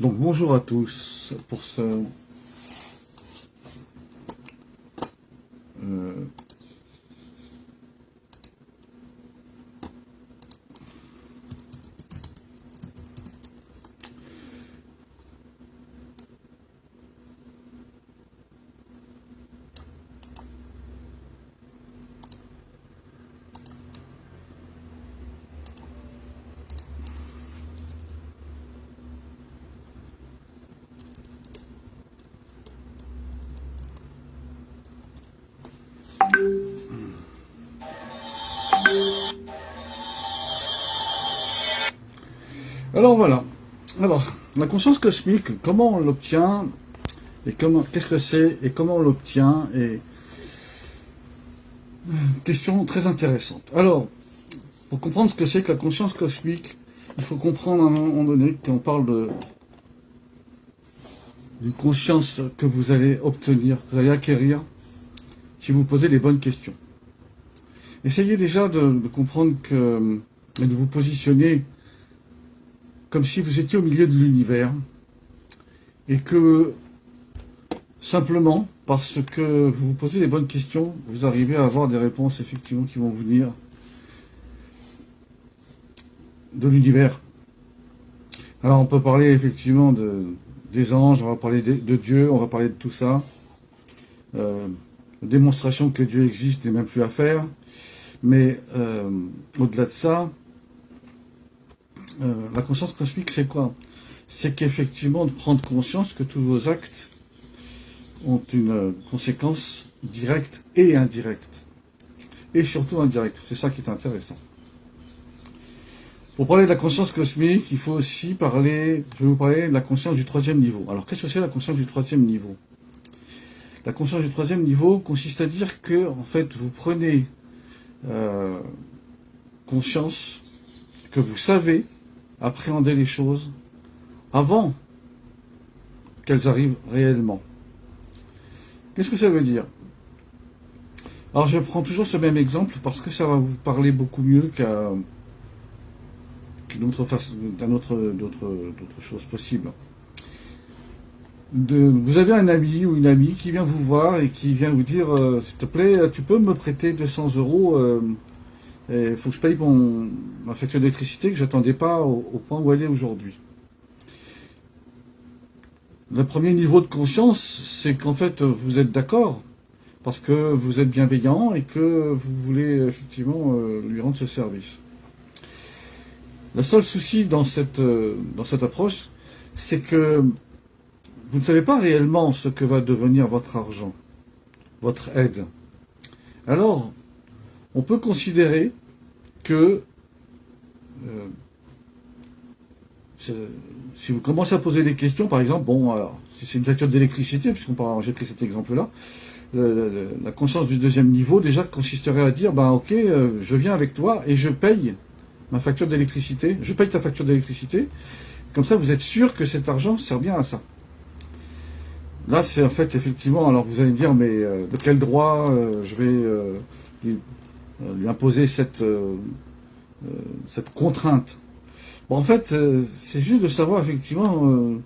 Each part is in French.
Donc bonjour à tous pour ce euh, alors voilà. Alors la conscience cosmique, comment on l'obtient et comment qu'est-ce que c'est et comment on l'obtient et question très intéressante. Alors pour comprendre ce que c'est que la conscience cosmique, il faut comprendre à un moment donné qu'on parle d'une conscience que vous allez obtenir, que vous allez acquérir si vous posez les bonnes questions. Essayez déjà de comprendre que et de vous positionner comme si vous étiez au milieu de l'univers et que simplement parce que vous vous posez les bonnes questions, vous arrivez à avoir des réponses effectivement qui vont venir de l'univers. Alors on peut parler effectivement des anges, on va parler de Dieu, on va parler de tout ça. Démonstration que Dieu existe n'est même plus à faire. Mais au-delà de ça, la conscience cosmique, c'est quoi? C'est qu'effectivement de prendre conscience que tous vos actes ont une conséquence directe et indirecte. Et surtout indirecte. C'est ça qui est intéressant. Pour parler de la conscience cosmique, il faut aussi parler, je vais vous parler de la conscience du troisième niveau. Alors qu'est-ce que c'est la conscience du troisième niveau? La conscience du troisième niveau consiste à dire que, en fait, vous prenez conscience que vous savez appréhender les choses avant qu'elles arrivent réellement. Qu'est-ce que ça veut dire? Alors je prends toujours ce même exemple parce que ça va vous parler beaucoup mieux qu'une autre façon, d'autres choses possibles. Vous avez un ami ou une amie qui vient vous voir et qui vient vous dire s'il te plaît, tu peux me prêter 200 euros, il faut que je paye ma facture d'électricité que j'attendais pas au point où elle est aujourd'hui. Le premier niveau de conscience, c'est qu'en fait vous êtes d'accord parce que vous êtes bienveillant et que vous voulez effectivement lui rendre ce service. Le seul souci dans cette approche, c'est que vous ne savez pas réellement ce que va devenir votre argent, votre aide. Alors, on peut considérer que si vous commencez à poser des questions, par exemple, bon, alors, si c'est une facture d'électricité, j'ai pris cet exemple-là, la conscience du deuxième niveau déjà consisterait à dire, ben ok, je viens avec toi et je paye ma facture d'électricité, je paye ta facture d'électricité, comme ça vous êtes sûr que cet argent sert bien à ça. Là c'est en fait effectivement, alors vous allez me dire, mais de quel droit je vais lui imposer cette contrainte? Bon, en fait, c'est juste de savoir effectivement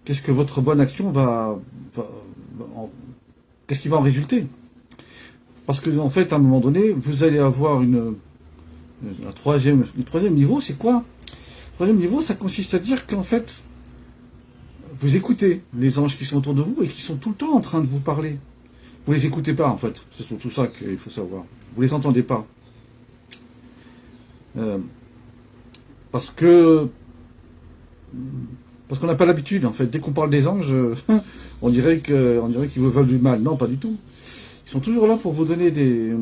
qu'est-ce que votre bonne action qu'est-ce qui va en résulter. Parce que en fait, à un moment donné, vous allez avoir le troisième niveau, c'est quoi? Le troisième niveau, ça consiste à dire qu'en fait, vous écoutez les anges qui sont autour de vous et qui sont tout le temps en train de vous parler. Vous les écoutez pas, en fait. C'est surtout ça qu'il faut savoir. Vous les entendez pas. Parce qu'on n'a pas l'habitude, en fait. Dès qu'on parle des anges, on dirait qu'ils vous veulent du mal. Non, pas du tout. Ils sont toujours là pour vous donner des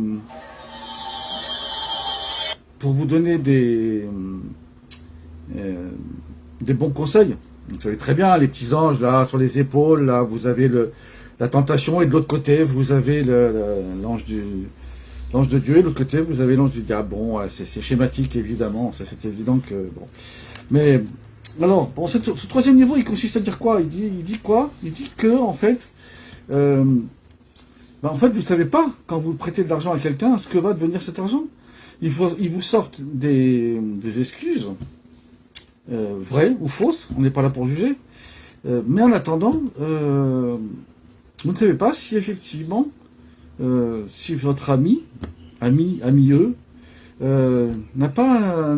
bons conseils. Vous savez très bien, les petits anges là sur les épaules, là vous avez la tentation et de l'autre côté vous avez l'ange de Dieu et de l'autre côté vous avez l'ange du diable. Bon, c'est schématique évidemment, ça c'est évident que bon. Mais alors, bon, ce troisième niveau, il consiste à dire quoi? Il dit quoi? Il dit que en fait, vous savez pas quand vous prêtez de l'argent à quelqu'un ce que va devenir cet argent. Ils vous sortent des excuses vraies ou fausses, on n'est pas là pour juger. Mais en attendant, vous ne savez pas si effectivement, si votre ami, eux, n'a pas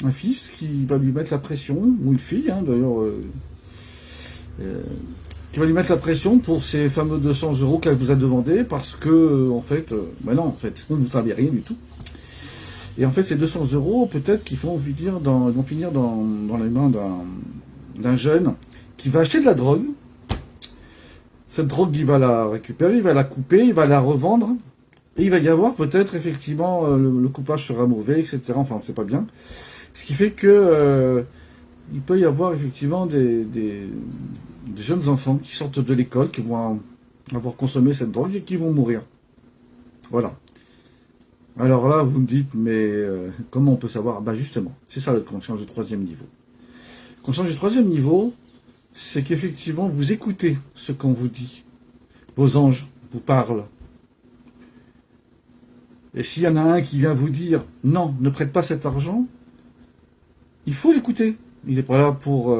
un fils qui va lui mettre la pression, ou une fille, hein, d'ailleurs, qui va lui mettre la pression pour ces fameux 200 € qu'elle vous a demandé, parce que, en fait, non, en fait, vous ne savez rien du tout. Et en fait, ces 200 € peut-être qu'ils vont finir dans les mains d'un jeune qui va acheter de la drogue. Cette drogue, il va la récupérer, il va la couper, il va la revendre, et il va y avoir peut-être effectivement le coupage sera mauvais, etc. Enfin, c'est pas bien. Ce qui fait que il peut y avoir effectivement des jeunes enfants qui sortent de l'école, qui vont avoir consommé cette drogue et qui vont mourir. Voilà. Alors là, vous me dites, mais comment on peut savoir? Bah justement, c'est ça la conscience du troisième niveau. Conscience du troisième niveau, c'est qu'effectivement, vous écoutez ce qu'on vous dit. Vos anges vous parlent. Et s'il y en a un qui vient vous dire, non, ne prête pas cet argent, il faut l'écouter. Il n'est pas là pour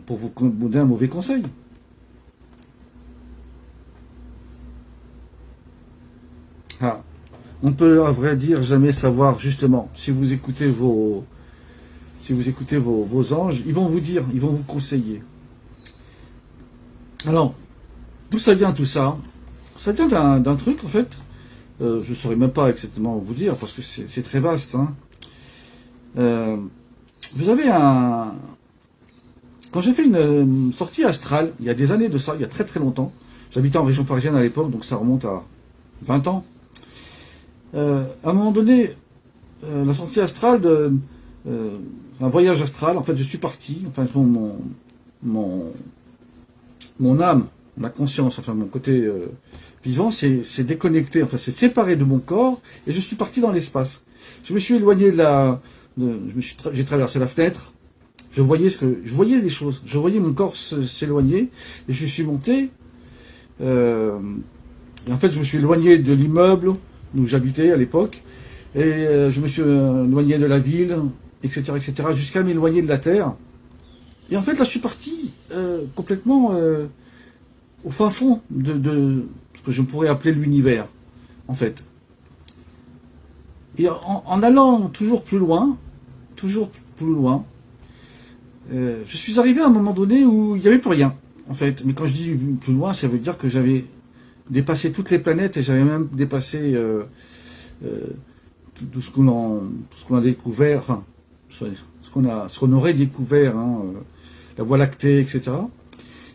vous donner un mauvais conseil. Ah. On peut, à vrai dire, jamais savoir, justement, si vous écoutez vos anges, ils vont vous dire, ils vont vous conseiller. Alors, d'où ça vient tout ça? Ça vient d'un truc, en fait, je ne saurais même pas exactement vous dire, parce que c'est très vaste. Hein. Vous avez Quand j'ai fait une sortie astrale, il y a des années de ça, il y a très très longtemps, j'habitais en région parisienne à l'époque, donc ça remonte à 20 ans. À un moment donné, la sortie astrale un voyage astral, en fait, je suis parti, enfin, mon âme, ma conscience, enfin, mon côté vivant, s'est déconnecté, enfin, s'est séparé de mon corps, et je suis parti dans l'espace. Je me suis éloigné j'ai traversé la fenêtre, je voyais des choses, je voyais mon corps s'éloigner, et je suis monté, et en fait, je me suis éloigné de l'immeuble où j'habitais à l'époque, et je me suis éloigné de la ville, etc., etc., jusqu'à m'éloigner de la Terre. Et en fait, là, je suis parti complètement au fin fond de ce que je pourrais appeler l'univers, en fait. Et en allant toujours plus loin, je suis arrivé à un moment donné où il n'y avait plus rien, en fait. Mais quand je dis plus loin, ça veut dire que j'avais dépassé toutes les planètes et j'avais même dépassé tout ce qu'on a découvert, enfin, ce qu'on aurait découvert, hein, la Voie lactée, etc.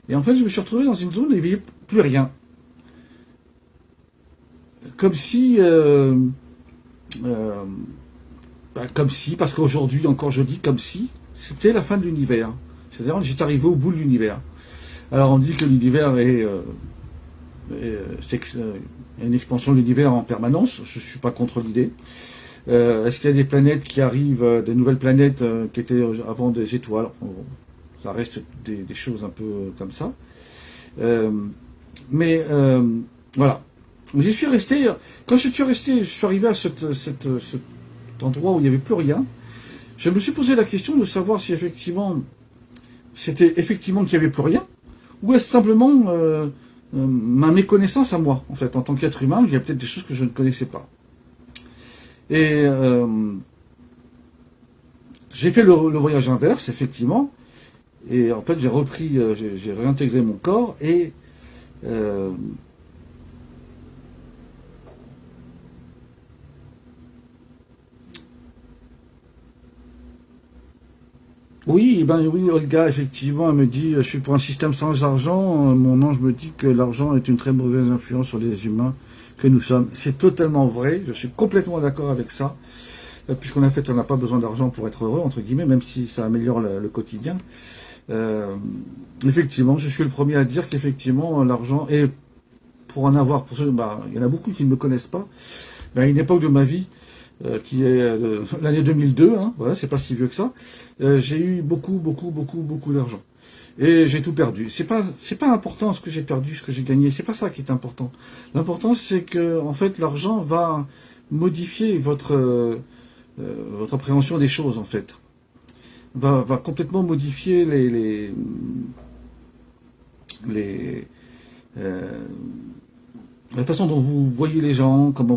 Et en fait, je me suis retrouvé dans une zone où il n'y avait plus rien. Comme si, parce qu'aujourd'hui, encore je dis comme si, c'était la fin de l'univers. C'est-à-dire, j'étais arrivé au bout de l'univers. Alors, on dit que l'univers est une expansion de l'univers en permanence. Je ne suis pas contre l'idée. Est-ce qu'il y a des planètes qui arrivent, des nouvelles planètes qui étaient avant des étoiles? Enfin, bon, ça reste des choses un peu comme ça. Mais voilà. J'y suis resté. Quand je suis arrivé à cet endroit où il n'y avait plus rien. Je me suis posé la question de savoir si effectivement c'était effectivement qu'il n'y avait plus rien, ou est-ce simplement ma méconnaissance à moi, en fait, en tant qu'être humain, il y a peut-être des choses que je ne connaissais pas. Et j'ai fait le voyage inverse, effectivement, et en fait j'ai réintégré mon corps, et oui, oui, Olga, effectivement, elle me dit, je suis pour un système sans argent, mon ange me dit que l'argent est une très mauvaise influence sur les humains que nous sommes. C'est totalement vrai, je suis complètement d'accord avec ça, puisqu'on a fait, on n'a pas besoin d'argent pour être heureux, entre guillemets, même si ça améliore le quotidien. Effectivement, je suis le premier à dire qu'effectivement, l'argent, et pour en avoir, il y en a beaucoup qui ne me connaissent pas, mais à une époque de ma vie, qui est l'année 2002, hein, voilà, c'est pas si vieux que ça, j'ai eu beaucoup d'argent. Et j'ai tout perdu. C'est pas important ce que j'ai perdu, ce que j'ai gagné, c'est pas ça qui est important. L'important, c'est que, en fait, l'argent va modifier votre appréhension des choses, en fait. va complètement modifier les la façon dont vous voyez les gens, euh, comment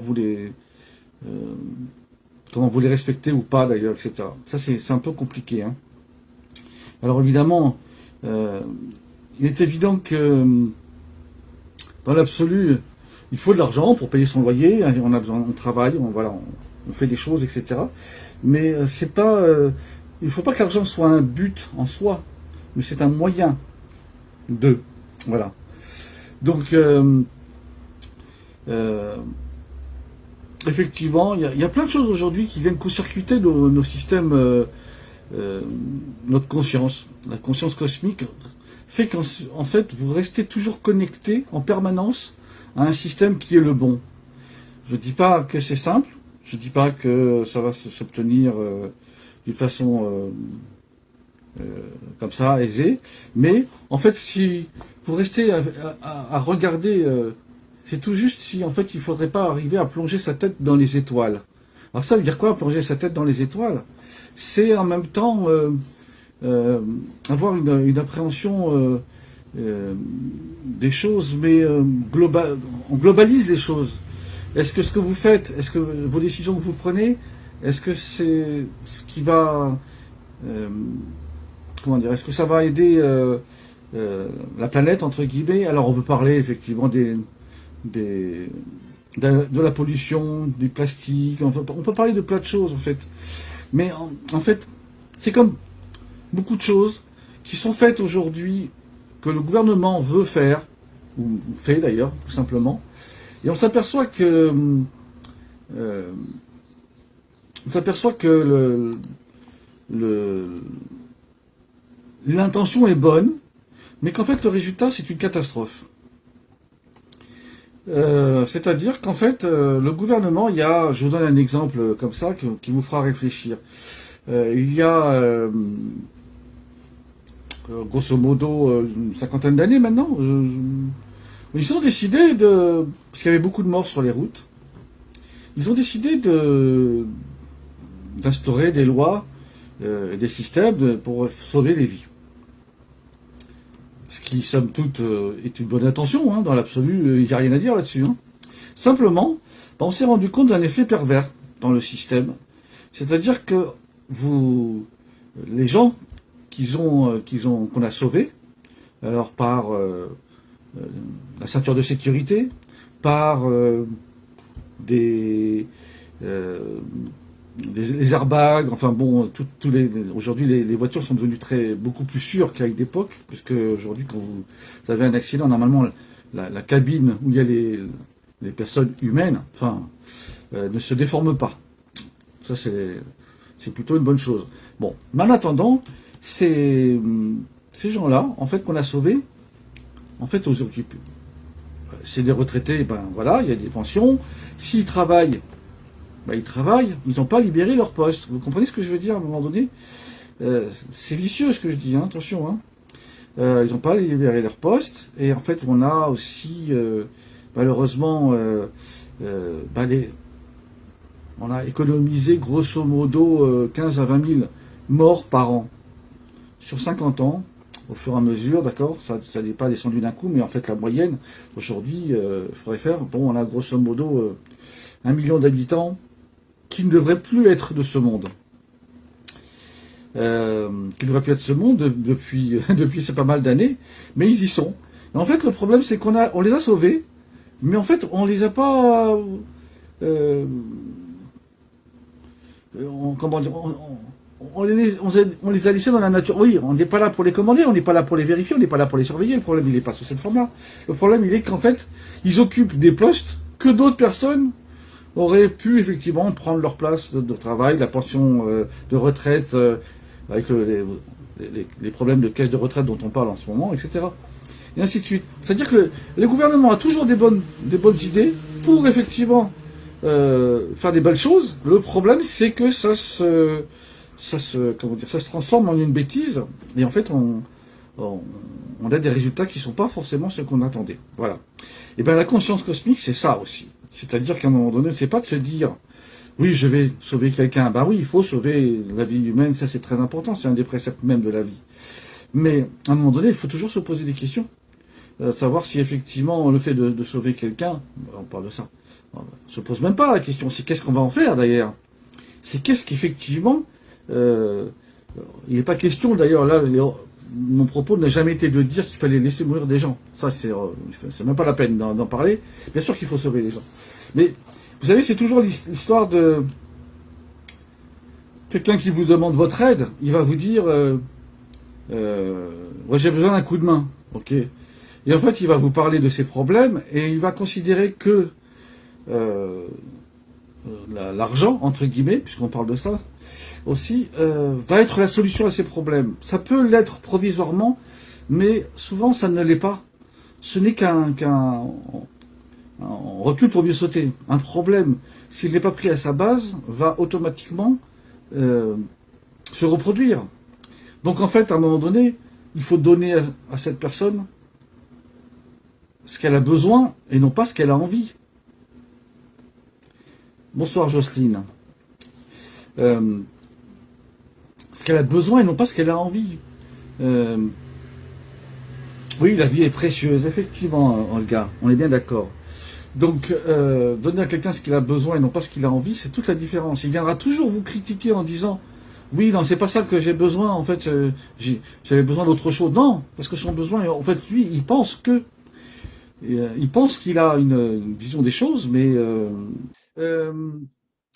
vous les respectez ou pas d'ailleurs, etc. Ça c'est un peu compliqué, hein. Alors évidemment, il est évident que dans l'absolu, il faut de l'argent pour payer son loyer, hein, on a besoin, on travaille, on fait des choses, etc. Mais c'est pas, il faut pas que l'argent soit un but en soi, mais c'est un moyen de, voilà. Donc, euh, effectivement, il y a plein de choses aujourd'hui qui viennent court-circuiter nos systèmes, euh, notre conscience, la conscience cosmique fait qu'en fait vous restez toujours connecté en permanence à un système qui est le bon. Je dis pas que c'est simple, je dis pas que ça va s'obtenir d'une façon comme ça aisée, mais en fait si vous restez à regarder, c'est tout juste si en fait il faudrait pas arriver à plonger sa tête dans les étoiles. Alors ça veut dire quoi, plonger sa tête dans les étoiles? C'est en même temps avoir une appréhension des choses, mais on globalise les choses. Est-ce que ce que vous faites, est-ce que vos décisions que vous prenez, est-ce que c'est ce qui va, euh, comment dire, est-ce que ça va aider la planète entre guillemets? Alors on veut parler effectivement des de la pollution, des plastiques, on peut parler de plein de choses en fait. Mais en fait, c'est comme beaucoup de choses qui sont faites aujourd'hui, que le gouvernement veut faire, ou fait d'ailleurs, tout simplement. Et euh, on s'aperçoit que le, l'intention est bonne, mais qu'en fait le résultat c'est une catastrophe. C'est-à-dire qu'en fait, le gouvernement, je vous donne un exemple comme ça qui vous fera réfléchir. Il y a grosso modo une cinquantaine d'années maintenant, ils ont décidé parce qu'il y avait beaucoup de morts sur les routes, ils ont décidé d'instaurer des lois et des systèmes pour sauver les vies. Ce qui, somme toute, est une bonne intention, hein, dans l'absolu, il n'y a rien à dire là-dessus, hein. Simplement, on s'est rendu compte d'un effet pervers dans le système. C'est-à-dire que les gens qu'on a sauvés, alors par la ceinture de sécurité, par des les airbags, enfin bon, aujourd'hui les voitures sont devenues beaucoup plus sûres qu'à une époque, puisque aujourd'hui quand vous avez un accident, normalement la cabine où il y a les personnes humaines, enfin, ne se déforme pas. Ça c'est plutôt une bonne chose. Bon, mais en attendant, ces gens-là, en fait, qu'on a sauvés, en fait, c'est des retraités, ben voilà, il y a des pensions. S'ils travaillent, ben, ils travaillent, ils n'ont pas libéré leur poste. Vous comprenez ce que je veux dire à un moment donné? C'est vicieux ce que je dis, hein, attention. Hein. Ils n'ont pas libéré leur poste. Et en fait, on a aussi, malheureusement, ben, on a économisé grosso modo 15 à 20 000 morts par an. Sur 50 ans, au fur et à mesure, d'accord, ça n'est pas descendu d'un coup, mais en fait la moyenne, aujourd'hui, il faudrait faire, bon, on a grosso modo 1 million d'habitants qui ne devraient plus être de ce monde. Qui ne devraient plus être de ce monde depuis c'est pas mal d'années, mais ils y sont. Et en fait, le problème, c'est on les a sauvés, mais en fait, on les a pas... comment dire, on les a laissés dans la nature. Oui, on n'est pas là pour les commander, on n'est pas là pour les vérifier, on n'est pas là pour les surveiller. Le problème, il n'est pas sous cette forme-là. Le problème, il est qu'en fait, ils occupent des postes que d'autres personnes auraient pu effectivement prendre leur place de travail, la pension de retraite, avec les problèmes de caisse de retraite dont on parle en ce moment, etc. Et ainsi de suite. C'est-à-dire que le gouvernement a toujours des bonnes idées pour effectivement faire des belles choses. Le problème, c'est que ça se transforme en une bêtise, et en fait, on a des résultats qui ne sont pas forcément ceux qu'on attendait. Voilà. Et bien, la conscience cosmique, c'est ça aussi. C'est-à-dire qu'à un moment donné, c'est pas de se dire, Oui, je vais sauver quelqu'un. Ben oui, il faut sauver la vie humaine, ça c'est très important, c'est un des préceptes même de la vie. Mais à un moment donné, il faut toujours se poser des questions. Savoir si effectivement le fait de sauver quelqu'un, on parle de ça, on se pose même pas la question, c'est qu'est-ce qu'on va en faire d'ailleurs. C'est qu'est-ce qu'effectivement, euh, il n'est pas question d'ailleurs, là, mon propos n'a jamais été de dire qu'il fallait laisser mourir des gens. Ça, c'est même pas la peine d'en parler. Bien sûr qu'il faut sauver les gens. Mais, vous savez, c'est toujours l'histoire de quelqu'un qui vous demande votre aide. Il va vous dire, ouais, j'ai besoin d'un coup de main. Ok. Et en fait, il va vous parler de ses problèmes et il va considérer que euh, l'argent, entre guillemets, puisqu'on parle de ça, aussi, va être la solution à ces problèmes. Ça peut l'être provisoirement, mais souvent ça ne l'est pas. Ce n'est qu'un on recule pour mieux sauter. Un problème, s'il n'est pas pris à sa base, va automatiquement euh, se reproduire. Donc en fait, à un moment donné, il faut donner à cette personne ce qu'elle a besoin et non pas ce qu'elle a envie. Bonsoir Jocelyne. Euh, Ce qu'elle a besoin et non pas ce qu'elle a envie. Euh, oui, la vie est précieuse, effectivement, Olga, on est bien d'accord. Donc, donner à quelqu'un ce qu'il a besoin et non pas ce qu'il a envie, c'est toute la différence. Il viendra toujours vous critiquer en disant oui, non, c'est pas ça que j'ai besoin, en fait, j'avais besoin d'autre chose. Non, parce que son besoin, en fait, lui, il pense qu'il a une vision des choses, mais euh,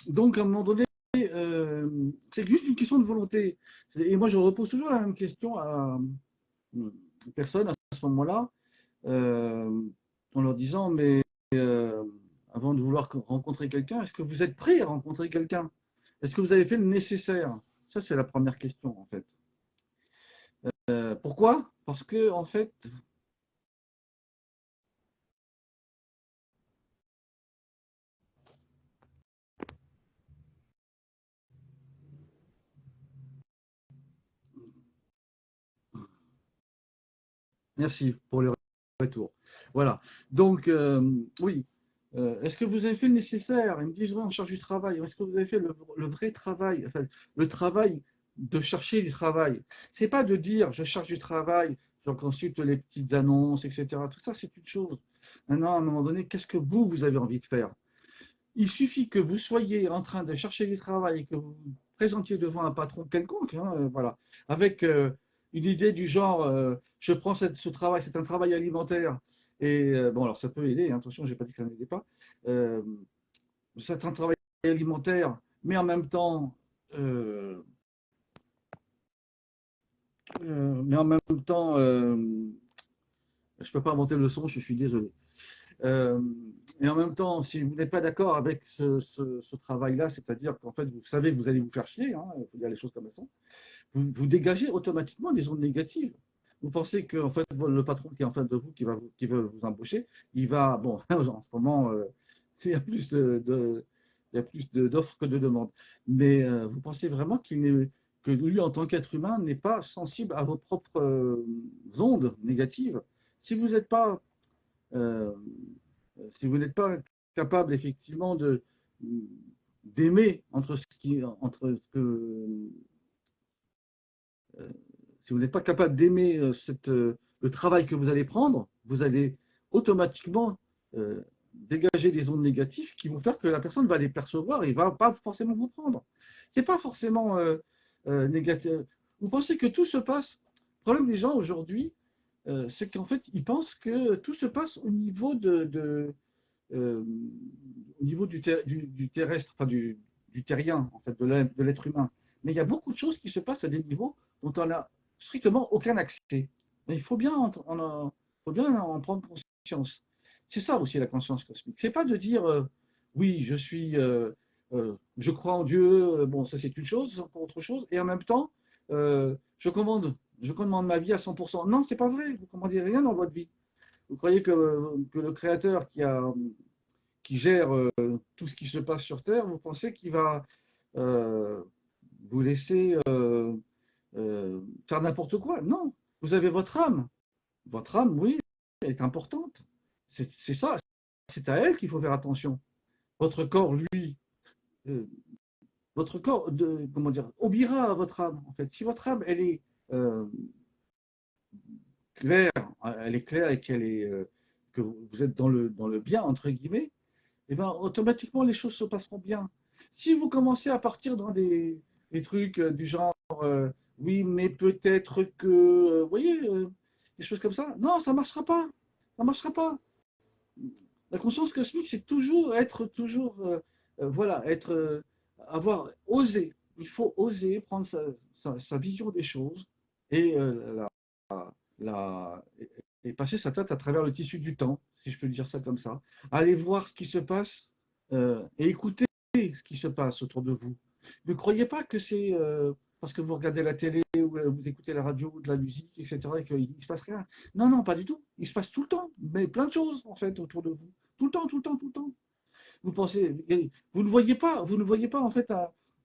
donc, à un moment donné, c'est juste une question de volonté. Et moi, je repose toujours la même question à une personne à ce moment-là, euh, en leur disant, mais avant de vouloir rencontrer quelqu'un, est-ce que vous êtes prêt à rencontrer quelqu'un? Est-ce que vous avez fait le nécessaire? Ça, c'est la première question, en fait. Pourquoi? Parce que, en fait, merci pour le retour. Voilà. Donc, oui. Est-ce que vous avez fait le nécessaire? Ils me disent, oui, on cherche du travail. Est-ce que vous avez fait le vrai travail? Enfin, le travail de chercher du travail. C'est pas de dire, je cherche du travail, je consulte les petites annonces, etc. Tout ça, c'est une chose. Maintenant, à un moment donné, qu'est-ce que vous avez envie de faire? Il suffit que vous soyez en train de chercher du travail et que vous vous présentiez devant un patron quelconque, hein, voilà, avec une idée du genre, je prends ce travail, c'est un travail alimentaire, et bon, alors ça peut aider, hein, attention, je n'ai pas dit que ça n'aidait pas, euh, c'est un travail alimentaire, mais en même temps, euh, mais en même temps, je ne peux pas inventer le son, je suis désolé. Euh, et en même temps, si vous n'êtes pas d'accord avec ce travail-là, c'est-à-dire qu'en fait, vous savez que vous allez vous faire chier, hein, il faut dire les choses comme elles sont, vous dégagez automatiquement des ondes négatives. Vous pensez que en fait, le patron qui est en face de vous, qui veut vous embaucher, il va, bon, en ce moment, il y a plus il y a plus d'offres que de demandes. Mais vous pensez vraiment que lui, en tant qu'être humain, n'est pas sensible à vos propres ondes négatives. Si vous n'êtes pas euh, si vous n'êtes pas capable effectivement d'aimer entre ce que si vous n'êtes pas capable d'aimer le travail que vous allez prendre, vous allez automatiquement dégager des ondes négatives qui vont faire que la personne va les percevoir et ne va pas forcément vous prendre. C'est pas forcément négatif. Vous pensez que tout se passe. Le problème des gens aujourd'hui, c'est qu'en fait, ils pensent que tout se passe au niveau euh, au niveau du terrestre, enfin du terrien, en fait, de l'être humain. Mais il y a beaucoup de choses qui se passent à des niveaux dont on n'a strictement aucun accès. Mais il faut bien en prendre conscience. C'est ça aussi la conscience cosmique. C'est pas de dire oui, je crois en Dieu, bon, ça c'est une chose, c'est encore autre chose, et en même temps, je commande ma vie à 100%. Non, c'est pas vrai, vous ne commandez rien dans votre vie. Vous croyez que le Créateur qui gère tout ce qui se passe sur Terre, vous pensez qu'il va euh, vous laisser faire n'importe quoi? Non, vous avez votre âme. Votre âme, oui, elle est importante. C'est ça, c'est à elle qu'il faut faire attention. Votre corps, lui, euh, votre corps, comment dire, obéira à votre âme, en fait. Si votre âme, euh, claire, elle est claire et que vous êtes dans le bien, entre guillemets, et ben, automatiquement, les choses se passeront bien. Si vous commencez à partir dans des trucs du genre, oui, mais peut-être que, vous voyez, des choses comme ça, non, ça ne marchera pas. Ça ne marchera pas. La conscience cosmique, c'est toujours être, toujours, voilà, être, avoir osé. Il faut oser prendre sa vision des choses et, la, et passer sa tête à travers le tissu du temps, si je peux dire ça comme ça. Aller voir ce qui se passe et écouter ce qui se passe autour de vous. Ne croyez pas que c'est parce que vous regardez la télé ou vous écoutez la radio ou de la musique, etc., et qu'il ne se passe rien. Non, non, pas du tout. Il se passe tout le temps, mais plein de choses, en fait, autour de vous. Tout le temps, tout le temps, tout le temps. Vous pensez, vous ne voyez pas, en fait,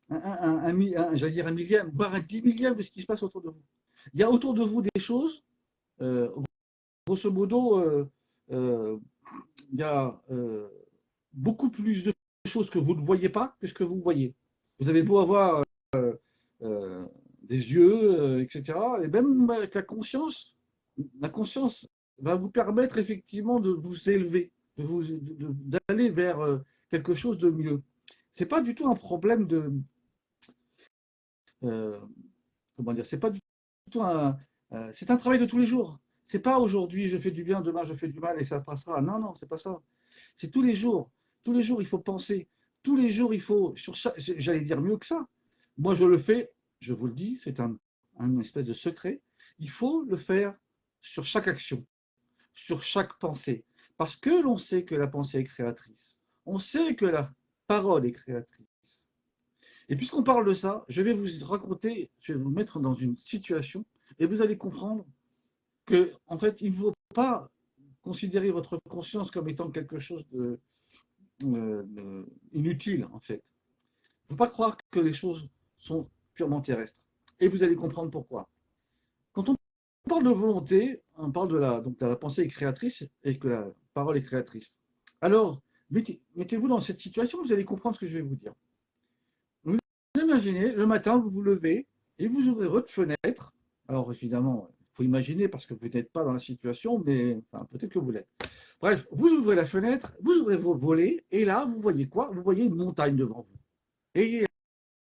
j'allais dire un millième, voire un 10 millième de ce qui se passe autour de vous. Il y a autour de vous des choses, euh, grosso modo, euh, il y a beaucoup plus de choses que vous ne voyez pas que ce que vous voyez. Vous avez beau avoir euh, des yeux, etc. Et même avec la conscience va vous permettre effectivement de vous élever, d'aller vers quelque chose de mieux. C'est pas du tout un problème de, euh, comment dire, c'est pas du tout c'est un travail de tous les jours. C'est pas aujourd'hui je fais du bien, demain je fais du mal et ça passera. Non, non, c'est pas ça. C'est tous les jours. Tous les jours, il faut penser. Tous les jours, il faut. J'allais dire mieux que ça. Moi, je le fais, je vous le dis, c'est un espèce de secret. Il faut le faire sur chaque action, sur chaque pensée. Parce que l'on sait que la pensée est créatrice. On sait que la parole est créatrice. Et puisqu'on parle de ça, je vais vous raconter, je vais vous mettre dans une situation et vous allez comprendre que, en fait, il ne faut pas considérer votre conscience comme étant quelque chose de, inutile, en fait. Il ne faut pas croire que les choses sont purement terrestres. Et vous allez comprendre pourquoi. Quand on parle de volonté, on parle donc de la pensée est créatrice et que la parole est créatrice. Alors, mettez-vous dans cette situation, vous allez comprendre ce que je vais vous dire. Vous imaginez, le matin, vous vous levez et vous ouvrez votre fenêtre. Alors, évidemment, il faut imaginer parce que vous n'êtes pas dans la situation, mais enfin, peut-être que vous l'êtes. Bref, vous ouvrez la fenêtre, vous ouvrez vos volets, et là, vous voyez quoi? Vous voyez une montagne devant vous. Et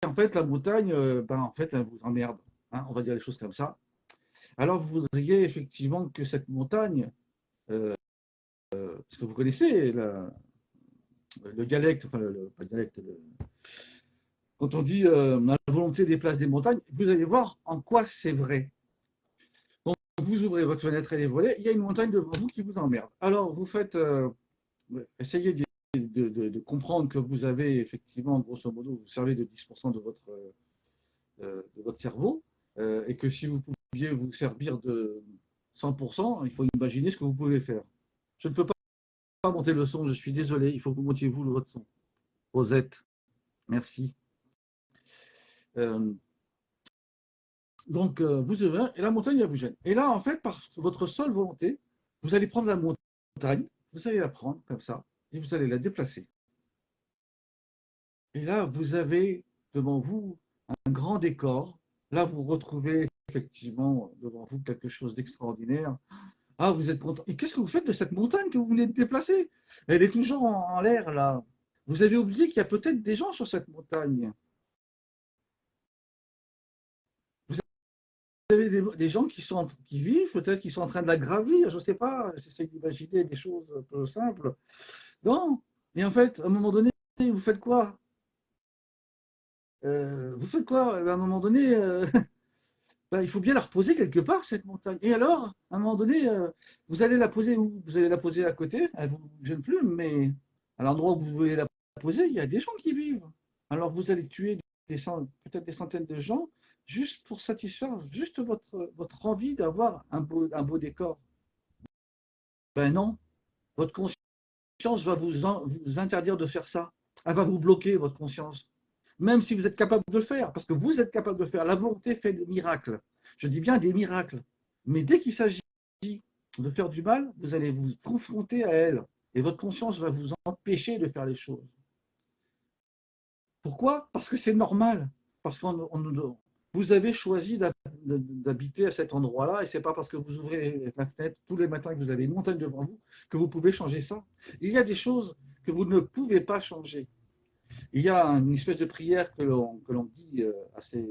en fait, la montagne, en fait, elle vous emmerde. Hein, on va dire les choses comme ça. Alors, vous voudriez effectivement que cette montagne, parce que vous connaissez le dialecte, enfin, pas le dialecte, quand on dit la volonté déplace des montagnes, vous allez voir en quoi c'est vrai. Donc, vous ouvrez votre fenêtre et les volets, il y a une montagne devant vous qui vous emmerde. Alors, vous faites, essayez de comprendre que vous avez effectivement, grosso modo, vous servez de 10% de votre cerveau, et que si vous pouviez vous servir de 100%, il faut imaginer ce que vous pouvez faire. Je ne peux pas monter le son, je suis désolé, il faut que vous montiez vous votre son. Rosette, merci. Euh, donc, vous ouvrez, et la montagne, elle vous gêne. Et là, en fait, par votre seule volonté, vous allez prendre la montagne, vous allez la prendre comme ça, et vous allez la déplacer. Et là, vous avez devant vous un grand décor. Là, vous retrouvez effectivement devant vous quelque chose d'extraordinaire. Ah, vous êtes content. Et qu'est-ce que vous faites de cette montagne que vous venez de déplacer? Elle est toujours en l'air, là. Vous avez oublié qu'il y a peut-être des gens sur cette montagne. Vous avez des gens qui vivent, peut-être qui sont en train de la gravir, je ne sais pas. J'essaie d'imaginer des choses un peu simples. Non. Et en fait, à un moment donné, vous faites quoi? Vous faites quoi? À un moment donné, il faut bien la reposer quelque part, cette montagne. Et alors, à un moment donné, vous allez la poser où? Vous allez la poser à côté, elle ne vous gêne plus, mais à l'endroit où vous voulez la poser, il y a des gens qui vivent. Alors vous allez tuer peut-être des centaines de gens juste pour satisfaire juste votre envie d'avoir un beau décor. Ben non, votre conscience va vous interdire de faire ça. Elle va vous bloquer, votre conscience. Même si vous êtes capable de le faire, parce que vous êtes capable de le faire. La volonté fait des miracles. Je dis bien des miracles. Mais dès qu'il s'agit de faire du mal, vous allez vous confronter à elle. Et votre conscience va vous empêcher de faire les choses. Pourquoi? Parce que c'est normal. Parce que vous avez choisi d'habiter à cet endroit-là, et c'est pas parce que vous ouvrez la fenêtre tous les matins que vous avez une montagne devant vous que vous pouvez changer ça. Il y a des choses que vous ne pouvez pas changer. Il y a une espèce de prière que l'on dit assez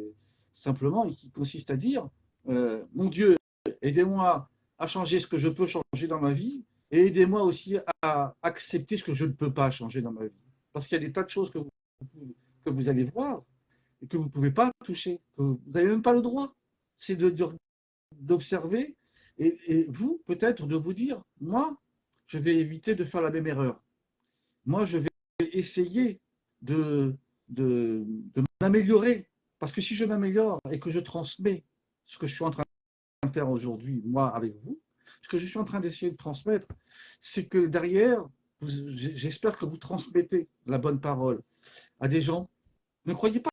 simplement et qui consiste à dire mon Dieu, aidez-moi à changer ce que je peux changer dans ma vie et aidez-moi aussi à accepter ce que je ne peux pas changer dans ma vie. Parce qu'il y a des tas de choses que vous allez voir et que vous ne pouvez pas toucher, que vous n'avez même pas le droit. C'est d'observer et vous, peut-être, de vous dire, moi, je vais éviter de faire la même erreur. Moi, je vais essayer de, de m'améliorer. Parce que si je m'améliore et que je transmets ce que je suis en train de faire aujourd'hui, moi, avec vous, ce que je suis en train d'essayer de transmettre, c'est que derrière, j'espère que vous transmettez la bonne parole à des gens. Ne croyez pas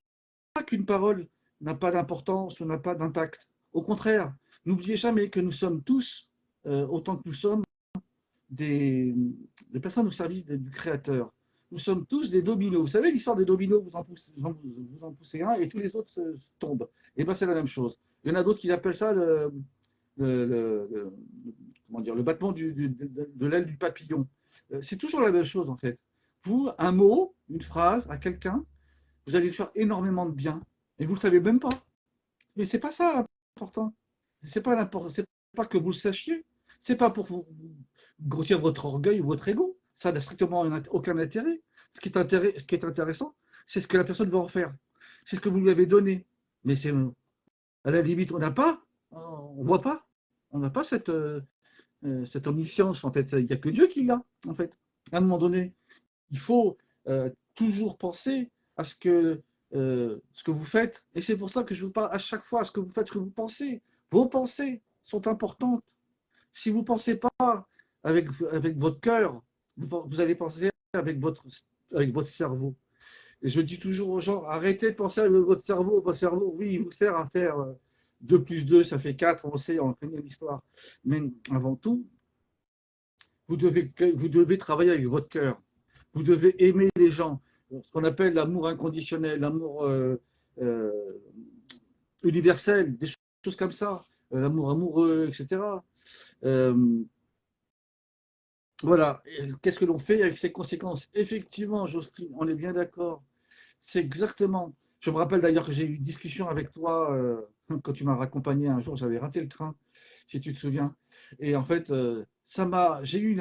qu'une parole n'a pas d'importance ou n'a pas d'impact. Au contraire, n'oubliez jamais que nous sommes tous, autant que nous sommes, des personnes au service du Créateur. Nous sommes tous des dominos. Vous savez l'histoire des dominos, vous en poussez un et tous les autres tombent. Et bien c'est la même chose. Il y en a d'autres qui appellent ça comment dire, le battement de l'aile du papillon. C'est toujours la même chose en fait. Vous, un mot, une phrase à quelqu'un, vous allez lui faire énormément de bien et vous ne le savez même pas. Mais c'est pas ça l'important. C'est pas l'important. C'est pas que vous le sachiez. C'est pas pour vous grossir votre orgueil ou votre ego. Ça n'a strictement aucun intérêt. Ce qui est intéressant, c'est ce que la personne va en faire. C'est ce que vous lui avez donné. Mais c'est à la limite, on n'a pas, on voit pas, on n'a pas cette omniscience en fait. Il n'y a que Dieu qui l'a en fait. À un moment donné, il faut toujours penser à ce que vous faites. Et c'est pour ça que je vous parle à chaque fois à ce que vous faites, ce que vous pensez. Vos pensées sont importantes. Si vous ne pensez pas avec votre cœur, vous allez penser avec votre cerveau. Et je dis toujours aux gens, arrêtez de penser avec votre cerveau. Votre cerveau, oui, il vous sert à faire 2 plus 2, ça fait 4, on sait, on connaît l'histoire. Mais avant tout, vous devez travailler avec votre cœur. Vous devez aimer les gens. Ce qu'on appelle l'amour inconditionnel, l'amour euh, universel, des choses comme ça, l'amour amoureux, etc. Voilà. Qu'est-ce que l'on fait avec ces conséquences? Effectivement, Jocelyne, on est bien d'accord. C'est exactement. Je me rappelle d'ailleurs que j'ai eu une discussion avec toi quand tu m'as raccompagné un jour, j'avais raté le train, si tu te souviens. Et en fait, j'ai eu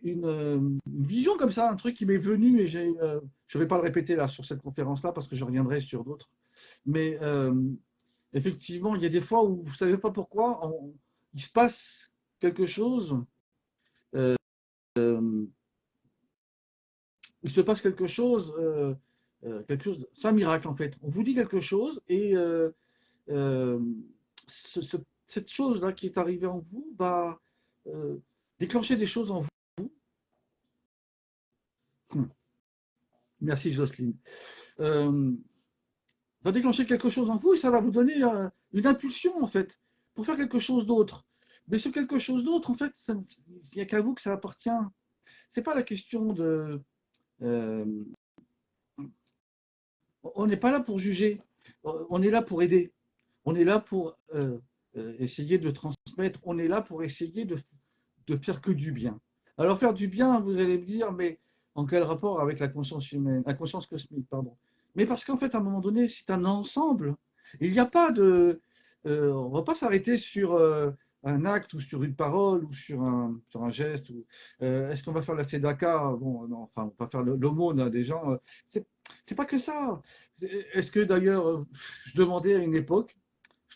une vision comme ça, un truc qui m'est venu et je ne vais pas le répéter là sur cette conférence-là parce que je reviendrai sur d'autres. Mais effectivement, il y a des fois où vous ne savez pas pourquoi, il se passe quelque chose. Il se passe quelque chose, c'est un miracle en fait. On vous dit quelque chose et euh, cette chose-là qui est arrivée en vous va déclencher des choses en vous. Merci Jocelyne. Euh, va déclencher quelque chose en vous et ça va vous donner une impulsion en fait pour faire quelque chose d'autre. Mais ce quelque chose d'autre, en fait, il n'y a qu'à vous que ça appartient. C'est pas la question de euh, on n'est pas là pour juger, on est là pour aider, on est là pour essayer de transmettre, on est là pour essayer de faire que du bien. Alors faire du bien, vous allez me dire, mais en quel rapport avec la conscience humaine, la conscience cosmique, pardon. Mais parce qu'en fait, à un moment donné, c'est un ensemble. Il n'y a pas de... on ne va pas s'arrêter sur un acte ou sur une parole ou sur un geste. Est-ce qu'on va faire la tzedaka? Bon, non, enfin, on va faire l'aumône à des gens. C'est pas que ça. Est-ce que d'ailleurs, je demandais à une époque,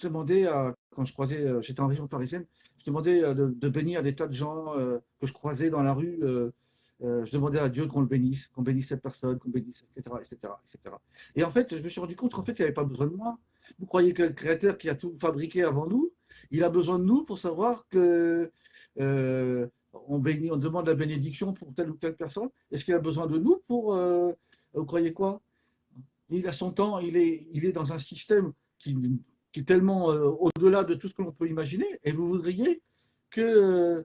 quand je croisais, j'étais en région parisienne, je demandais de bénir des tas de gens que je croisais dans la rue. Je demandais à Dieu qu'on bénisse cette personne, qu'on bénisse, etc., etc., etc. Et en fait, je me suis rendu compte qu'en fait, il n'y avait pas besoin de moi. Vous croyez que le Créateur qui a tout fabriqué avant nous, il a besoin de nous pour savoir que on demande la bénédiction pour telle ou telle personne. Est-ce qu'il a besoin de nous pour vous croyez quoi? Il a son temps, il est dans un système qui est tellement au-delà de tout ce que l'on peut imaginer. Et vous voudriez que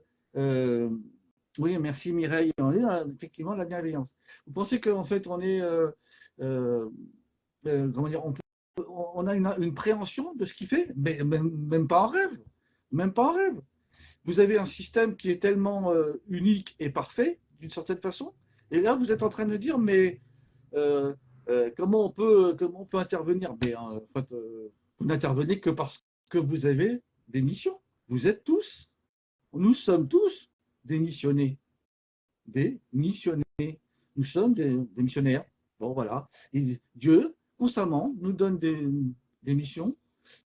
oui, merci Mireille. On est dans, effectivement la bienveillance. Vous pensez qu'en fait on est euh, comment dire, on a une préhension de ce qu'il fait, mais même pas en rêve. Même pas en rêve. Vous avez un système qui est tellement unique et parfait, d'une certaine façon, et là, vous êtes en train de dire, mais euh, comment on peut intervenir? Mais en fait, vous n'intervenez que parce que vous avez des missions. Vous êtes tous, nous sommes tous des missionnés. Des missionnés. Nous sommes des missionnaires. Bon, voilà. Et Dieu, constamment, nous donne des missions.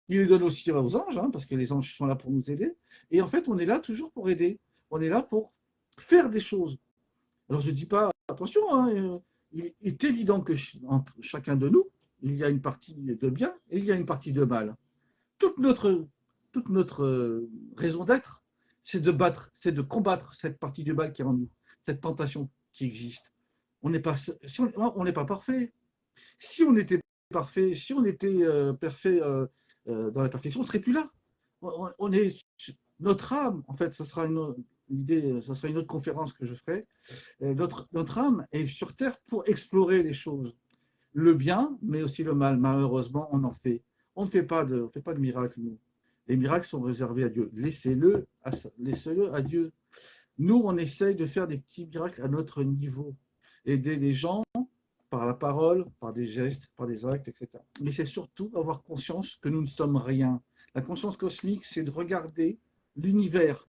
Il les donne aussi aux anges, hein, parce que les anges sont là pour nous aider. Et en fait, on est là toujours pour aider. On est là pour faire des choses. Alors, je ne dis pas, attention, hein, il est évident que entre chacun de nous, il y a une partie de bien et il y a une partie de mal. Toute notre, toute notre raison d'être, c'est de battre, c'est de combattre cette partie du mal qui est en nous, cette tentation qui existe. On n'est pas, si on n'est pas parfait. Si on était parfait, si on était parfait dans la perfection, on ne serait plus là. On est notre âme, en fait, ce sera une idée, ce sera une autre conférence que je ferai. Notre âme est sur Terre pour explorer les choses, le bien, mais aussi le mal. Malheureusement, on en fait. On ne fait pas de miracles, nous. Les miracles sont réservés à Dieu. Laissez-le à Dieu. Nous, on essaye de faire des petits miracles à notre niveau. Aider les gens par la parole, par des gestes, par des actes, etc. Mais c'est surtout avoir conscience que nous ne sommes rien. La conscience cosmique, c'est de regarder l'univers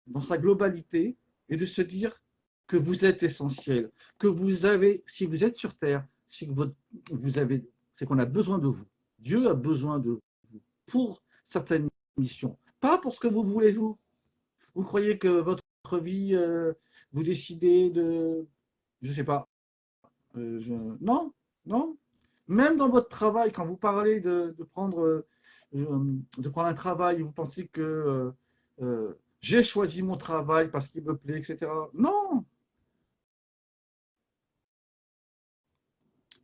dans sa globalité et de se dire que vous êtes essentiel, que vous avez, si vous êtes sur Terre, c'est que vous avez, c'est qu'on a besoin de vous. Dieu a besoin de vous pour certaines missions, pas pour ce que vous voulez vous. Vous croyez que votre vie, vous décidez de, je sais pas, non, non. Même dans votre travail, quand vous parlez de prendre un travail, vous pensez que j'ai choisi mon travail parce qu'il me plaît, etc. Non,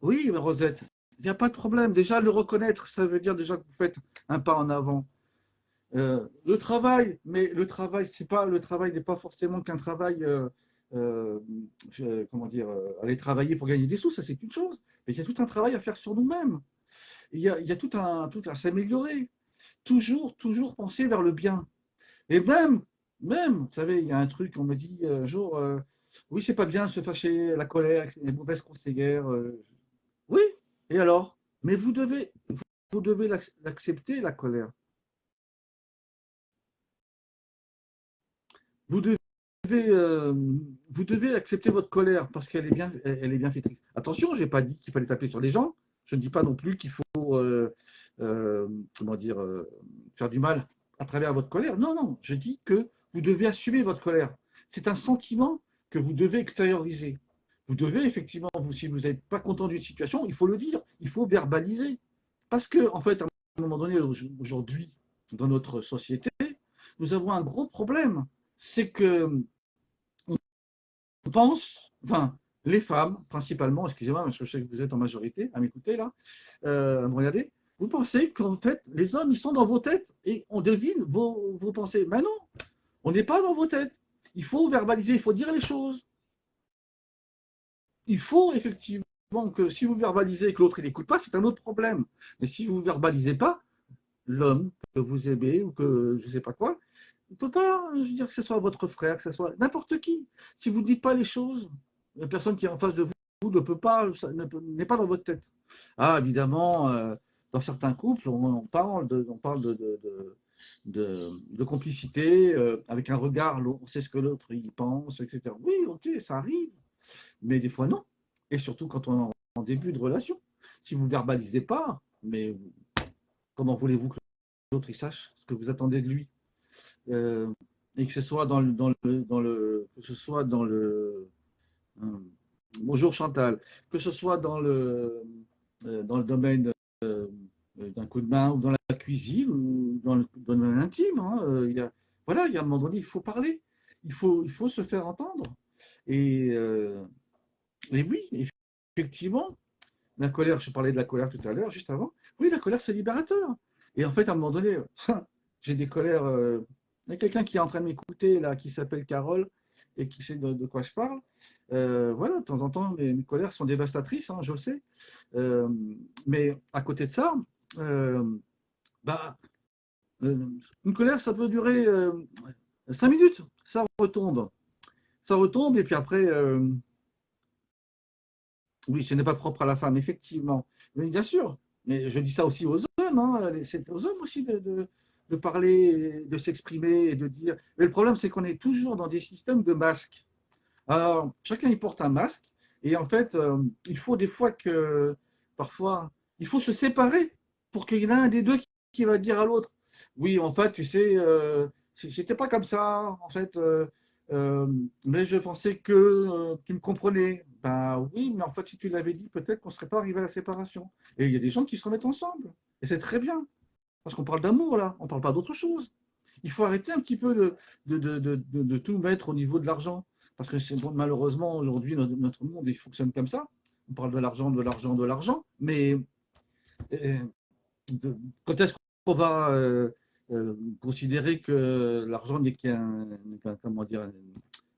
oui, Rosette, il n'y a pas de problème. Déjà, le reconnaître, ça veut dire déjà que vous faites un pas en avant. Le travail, mais le travail n'est pas forcément qu'un travail, euh, comment dire, aller travailler pour gagner des sous, ça c'est une chose. Mais il y a tout un travail à faire sur nous-mêmes. Il y a tout à s'améliorer. Toujours penser vers le bien. Et vous savez, il y a un truc, on me dit un jour, oui, c'est pas bien de se fâcher, la colère, les mauvaises conseillères. Oui, et alors? Mais vous devez l'accepter, la colère. Vous devez, euh, vous devez accepter votre colère parce qu'elle est bien, elle est bienfaitrice. Attention, j'ai pas dit qu'il fallait taper sur les gens. Je ne dis pas non plus qu'il faut, comment dire, faire du mal à travers votre colère. Non, non, je dis que vous devez assumer votre colère. C'est un sentiment que vous devez extérioriser. Vous devez effectivement, si vous n'êtes pas content d'une situation, il faut le dire, il faut verbaliser. Parce que, en fait, à un moment donné, aujourd'hui, dans notre société, nous avons un gros problème. C'est que on pense, enfin, les femmes, principalement, excusez-moi, parce que je sais que vous êtes en majorité à m'écouter là, à me regarder, vous pensez qu'en fait, les hommes, ils sont dans vos têtes et on devine vos pensées. Mais non, on n'est pas dans vos têtes. Il faut verbaliser, il faut dire les choses. Il faut effectivement que si vous verbalisez et que l'autre n'écoute pas, c'est un autre problème. Mais si vous ne verbalisez pas, l'homme que vous aimez ou que je ne sais pas quoi, il ne peut pas, je veux dire, que ce soit votre frère, que ce soit n'importe qui. Si vous ne dites pas les choses, la personne qui est en face de vous ne peut pas, n'est pas dans votre tête. Ah, évidemment, dans certains couples, on parle de complicité, avec un regard, on sait ce que l'autre y pense, etc. Oui, ok, ça arrive, mais des fois non. Et surtout quand on est en début de relation. Si vous ne verbalisez pas, mais comment voulez-vous que l'autre il sache ce que vous attendez de lui? Et que ce soit que ce soit dans le bonjour Chantal, que ce soit dans le domaine d'un coup de main ou dans la cuisine ou dans le domaine intime, hein, voilà, il y a un moment donné, il faut parler, il faut se faire entendre. Et, euh, et oui, effectivement, la colère, je parlais de la colère tout à l'heure, juste avant, oui, la colère c'est libérateur. Et en fait, à un moment donné, j'ai des colères. Il y a quelqu'un qui est en train de m'écouter, là, qui s'appelle Carole, et qui sait de quoi je parle. Voilà, de temps en temps, mes colères sont dévastatrices, hein, je le sais. Euh, mais à côté de ça, euh, bah, euh, une colère, ça peut durer 5 minutes, ça retombe. Ça retombe, et puis après, oui, ce n'est pas propre à la femme, effectivement. Mais bien sûr, mais je dis ça aussi aux hommes, hein, c'est aux hommes aussi de parler, de s'exprimer et de dire. Mais le problème, c'est qu'on est toujours dans des systèmes de masques. Alors, chacun y porte un masque, et en fait, il faut des fois que, parfois, il faut se séparer pour qu'il y en ait un des deux qui va dire à l'autre, oui, en fait, tu sais, j'étais pas comme ça, en fait, euh, mais je pensais que tu me comprenais. Ben oui, mais en fait, si tu l'avais dit, peut-être qu'on ne serait pas arrivé à la séparation. Et il y a des gens qui se remettent ensemble, et c'est très bien, parce qu'on parle d'amour là, on ne parle pas d'autre chose. Il faut arrêter un petit peu de tout mettre au niveau de l'argent. Parce que bon, malheureusement, aujourd'hui, notre monde, il fonctionne comme ça. On parle de l'argent, de l'argent, de l'argent. Mais euh, quand est-ce qu'on va considérer que l'argent n'est qu'un, comment dire,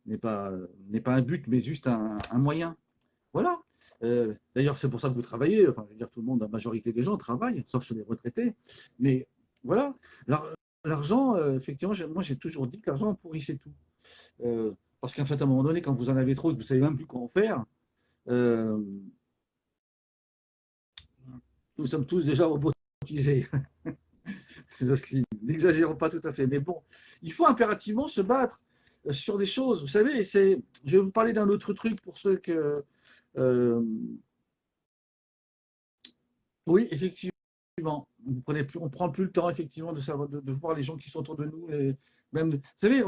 n'est pas, n'est pas un but, mais juste un moyen. Voilà. D'ailleurs, c'est pour ça que vous travaillez. Enfin, je veux dire, tout le monde, la majorité des gens travaillent, sauf chez les retraités. Mais voilà. L'argent, effectivement, moi, j'ai toujours dit que l'argent pourrissait tout. Parce qu'en fait, à un moment donné, quand vous en avez trop et que vous savez même plus quoi en faire, euh, nous sommes tous déjà robotisés. Jocelyne, n'exagérons pas tout à fait. Mais bon, il faut impérativement se battre sur des choses. Vous savez, je vais vous parler d'un autre truc pour ceux que. euh, oui, effectivement, on prend plus le temps effectivement de savoir, de voir les gens qui sont autour de nous. Et même, vous savez,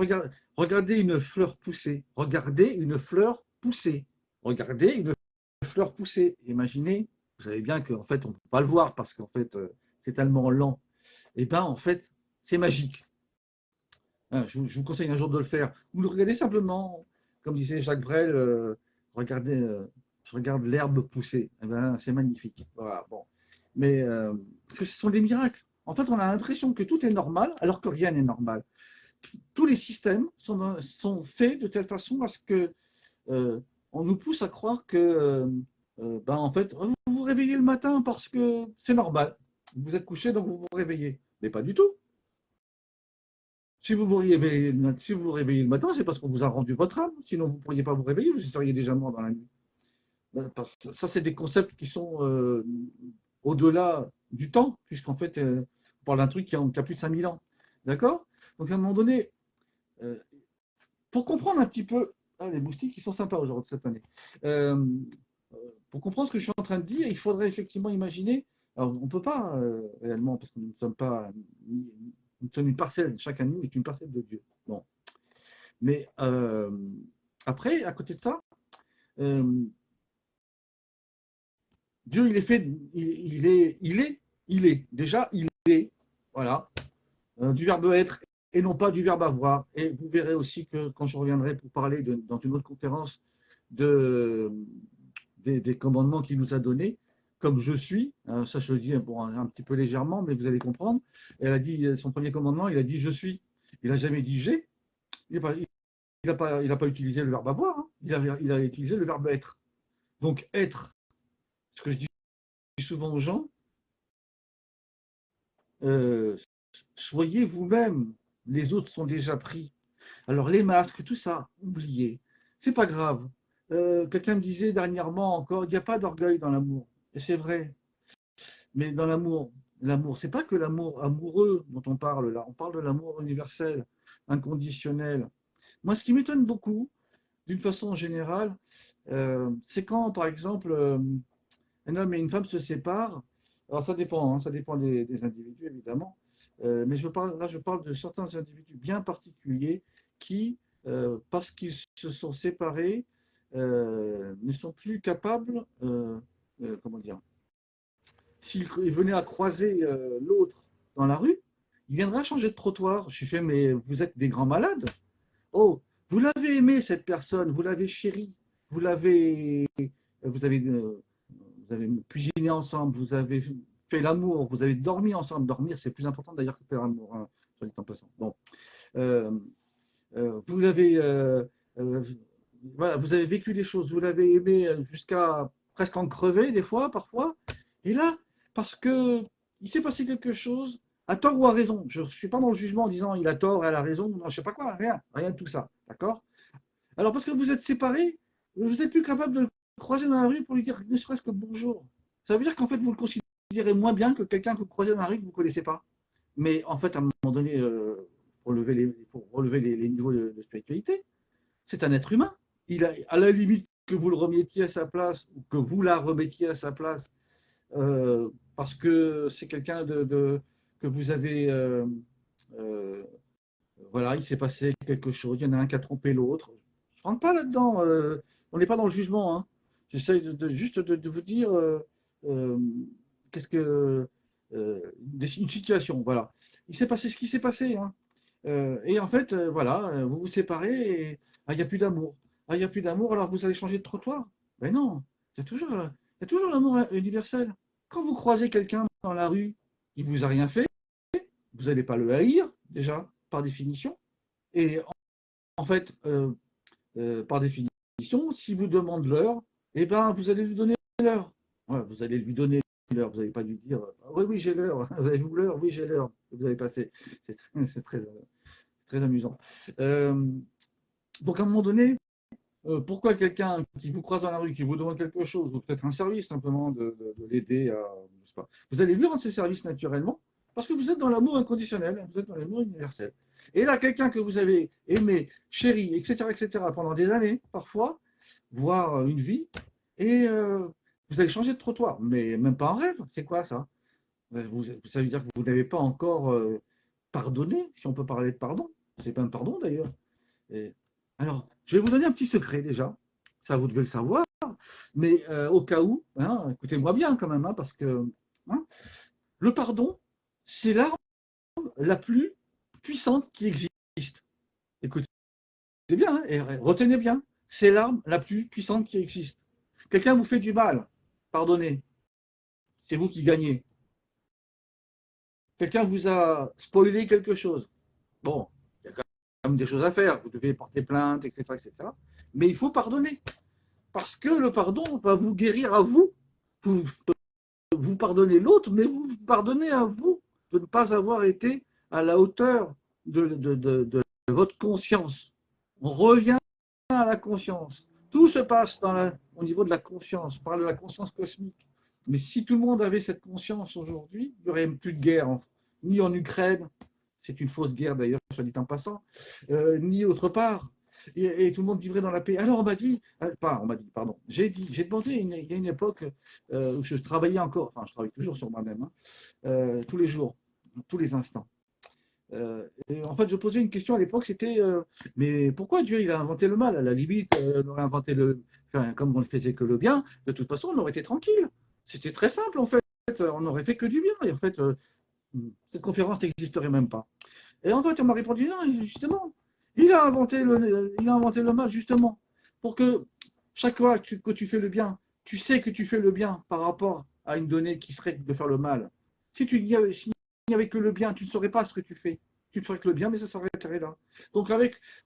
regardez une fleur pousser. Regardez une fleur pousser. Regardez une fleur pousser. Imaginez, vous savez bien qu'en fait, on ne peut pas le voir parce qu'en fait, c'est tellement lent. Et bien, en fait, c'est magique. Hein, je vous conseille un jour de le faire. Vous le regardez simplement, comme disait Jacques Brel, regardez, je regarde l'herbe pousser. Eh ben, c'est magnifique. Voilà, bon. Mais parce que ce sont des miracles. En fait, on a l'impression que tout est normal alors que rien n'est normal. Tous les systèmes sont faits de telle façon à ce que on nous pousse à croire que, ben, en fait, vous vous réveillez le matin parce que c'est normal. Vous êtes couché, donc vous vous réveillez. Mais pas du tout. Si vous vous réveillez le matin, c'est parce qu'on vous a rendu votre âme. Sinon, vous ne pourriez pas vous réveiller, vous seriez déjà mort dans la nuit. Ça, c'est des concepts qui sont au-delà du temps, puisqu'en fait, on parle d'un truc qui a plus de 5000 ans. D'accord. Donc, à un moment donné, euh, pour comprendre un petit peu, ah, les moustiques, ils sont sympas aujourd'hui cette année. Euh, pour comprendre ce que je suis en train de dire, il faudrait effectivement imaginer. Alors, on ne peut pas réellement, parce que nous ne sommes pas. Nous sommes une parcelle, chacun de nous est une parcelle de Dieu. Bon. Mais après, à côté de ça, euh, Dieu, il est fait, il est. Déjà, il est. Voilà. Du verbe être et non pas du verbe avoir. Et vous verrez aussi que quand je reviendrai pour parler dans une autre conférence de, des commandements qu'il nous a donnés, comme je suis, ça je le dis bon, un petit peu légèrement, mais vous allez comprendre. Elle a dit, son premier commandement, il a dit je suis. Il n'a jamais dit j'ai. Il n'a pas utilisé le verbe avoir, hein. Il a utilisé le verbe être. Donc être, ce que je dis souvent aux gens, euh, soyez vous-même. Les autres sont déjà pris. Alors les masques, tout ça, oubliez. C'est pas grave. Quelqu'un me disait dernièrement encore, il n'y a pas d'orgueil dans l'amour. Et c'est vrai. Mais dans l'amour, c'est pas que l'amour amoureux dont on parle là. On parle de l'amour universel, inconditionnel. Moi, ce qui m'étonne beaucoup, d'une façon générale, c'est quand, par exemple, un homme et une femme se séparent. Alors ça dépend, hein, ça dépend des individus évidemment. Mais là, je parle de certains individus bien particuliers qui, parce qu'ils se sont séparés, ne sont plus capables, comment dire, s'il venait à croiser l'autre dans la rue, il viendra changer de trottoir. Je suis fait, mais vous êtes des grands malades. Oh, vous l'avez aimé cette personne, vous l'avez chérie, vous l'avez, vous avez, euh, vous avez cuisiné ensemble, vous avez fait l'amour, vous avez dormi ensemble. Dormir, c'est plus important d'ailleurs que faire l'amour, hein, soit dit en passant. Bon, euh, vous l'avez, euh, voilà, vous avez vécu des choses, vous l'avez aimé jusqu'à presque en crever des fois, parfois. Et là, parce que il s'est passé quelque chose, à tort ou à raison. Je ne suis pas dans le jugement en disant il a tort, elle a raison, non, je sais pas quoi, rien de tout ça, d'accord? Alors parce que vous êtes séparés, vous n'êtes plus capable de le croiser dans la rue pour lui dire ne serait-ce que bonjour. Ça veut dire qu'en fait vous le considérez moins bien que quelqu'un que vous croisez dans la rue que vous ne connaissez pas. Mais en fait, à un moment donné, faut relever les niveaux de spiritualité. C'est un être humain. Il a, à la limite que vous le remettiez à sa place ou que vous la remettiez à sa place, parce que c'est quelqu'un que vous avez, euh, voilà, il s'est passé quelque chose, il y en a un qui a trompé l'autre. Je ne rentre pas là-dedans, on n'est pas dans le jugement. Hein. J'essaie juste de vous dire euh, qu'est-ce que une situation, voilà. Il s'est passé ce qui s'est passé. Hein. Et en fait, voilà, vous vous séparez et ah, il n'y a plus d'amour. Ah, il n'y a plus d'amour, alors vous allez changer de trottoir. Mais non, il y a toujours l'amour universel. Quand vous croisez quelqu'un dans la rue, il vous a rien fait, vous n'allez pas le haïr, déjà, par définition. Et en fait, par définition, si vous demande l'heure, eh ben, vous allez lui donner l'heure. Ouais, vous allez lui donner l'heure. Vous n'allez pas lui dire oui, oui, j'ai l'heure. Vous avez-vous l'heure? Oui, j'ai l'heure. Vous avez passé. C'est très amusant. Euh, donc, à un moment donné, pourquoi quelqu'un qui vous croise dans la rue, qui vous demande quelque chose, vous faites un service simplement de l'aider à. Je sais pas, vous allez lui rendre ce service naturellement parce que vous êtes dans l'amour inconditionnel, vous êtes dans l'amour universel. Et là, quelqu'un que vous avez aimé, chéri, etc., pendant des années, parfois, voire une vie, et vous allez changer de trottoir, mais même pas en rêve. C'est quoi ça? Ça veut dire que vous n'avez pas encore pardonné, si on peut parler de pardon. C'est pas un pardon d'ailleurs. Et alors, je vais vous donner un petit secret déjà. Ça, vous devez le savoir. Mais au cas où, hein, écoutez-moi bien quand même, hein, parce que hein, le pardon, c'est l'arme la plus puissante qui existe. Écoutez bien, hein, et retenez bien. C'est l'arme la plus puissante qui existe. Quelqu'un vous fait du mal, pardonnez. C'est vous qui gagnez. Quelqu'un vous a spoilé quelque chose. Bon, il y a quand même des choses à faire. Vous devez porter plainte, etc., etc. Mais il faut pardonner. Parce que le pardon va vous guérir à vous. Vous, vous pardonnez l'autre, mais vous vous pardonnez à vous de ne pas avoir été à la hauteur de votre conscience. On revient à la conscience. Tout se passe au niveau de la conscience, par la conscience cosmique. Mais si tout le monde avait cette conscience aujourd'hui, il n'y aurait plus de guerre, ni en Ukraine, c'est une fausse guerre d'ailleurs, soit dit en passant, ni autre part. Et tout le monde vivrait dans la paix. Alors on m'a dit, pardon, j'ai demandé il y a une époque où je travaillais encore, enfin je travaille toujours sur moi-même, hein, tous les jours, tous les instants. Et en fait, je posais une question à l'époque, c'était mais pourquoi Dieu il a inventé le mal? À la limite, on aurait inventé enfin, comme on ne faisait que le bien, de toute façon, on aurait été tranquille. C'était très simple en fait. On n'aurait fait que du bien. Et en fait, cette conférence n'existerait même pas. Et en fait, on m'a répondu non, justement, il a inventé le mal justement pour que chaque fois que tu fais le bien, tu sais que tu fais le bien par rapport à une donnée qui serait de faire le mal. Si tu n'y avais, s'il n'y avait que le bien, tu ne saurais pas ce que tu fais. Tu ne ferais que le bien, mais ça s'arrêterait là. Donc,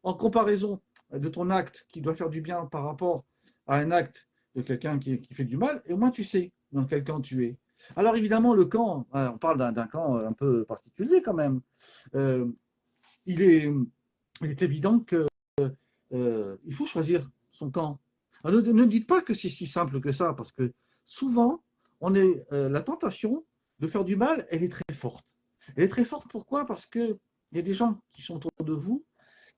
en comparaison de ton acte qui doit faire du bien par rapport à un acte de quelqu'un qui fait du mal, et au moins tu sais dans quel camp tu es. Alors évidemment, le camp, on parle d'un camp un peu particulier quand même. Euh, il, est, il est évident que il faut choisir son camp. Alors, ne dites pas que c'est si simple que ça, parce que souvent, la tentation de faire du mal, elle est très forte. Elle est très forte pourquoi? Parce qu'il y a des gens qui sont autour de vous,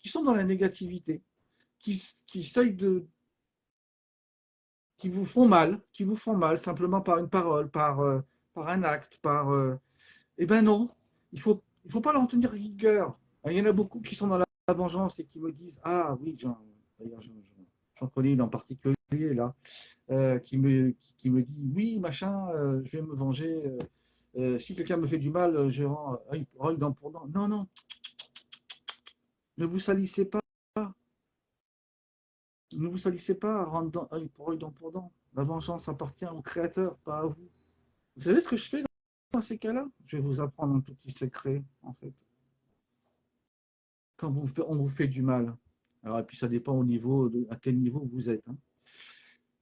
qui sont dans la négativité, qui essayent qui vous font mal simplement par une parole, par un acte, eh ben non, il faut pas leur en tenir rigueur. Il y en a beaucoup qui sont dans la vengeance et qui me disent ah oui, d'ailleurs, j'en connais une en particulier là, qui me dit oui, machin, je vais me venger. Si quelqu'un me fait du mal, je rends œil dent pour dent. Non, non, ne vous salissez pas. Ne vous salissez pas à rendre œil pour œil, dent pour dent. La vengeance appartient au Créateur, pas à vous. Vous savez ce que je fais dans ces cas-là? Je vais vous apprendre un petit secret, en fait. Quand on vous fait du mal, Alors, et puis ça dépend à quel niveau vous êtes, hein.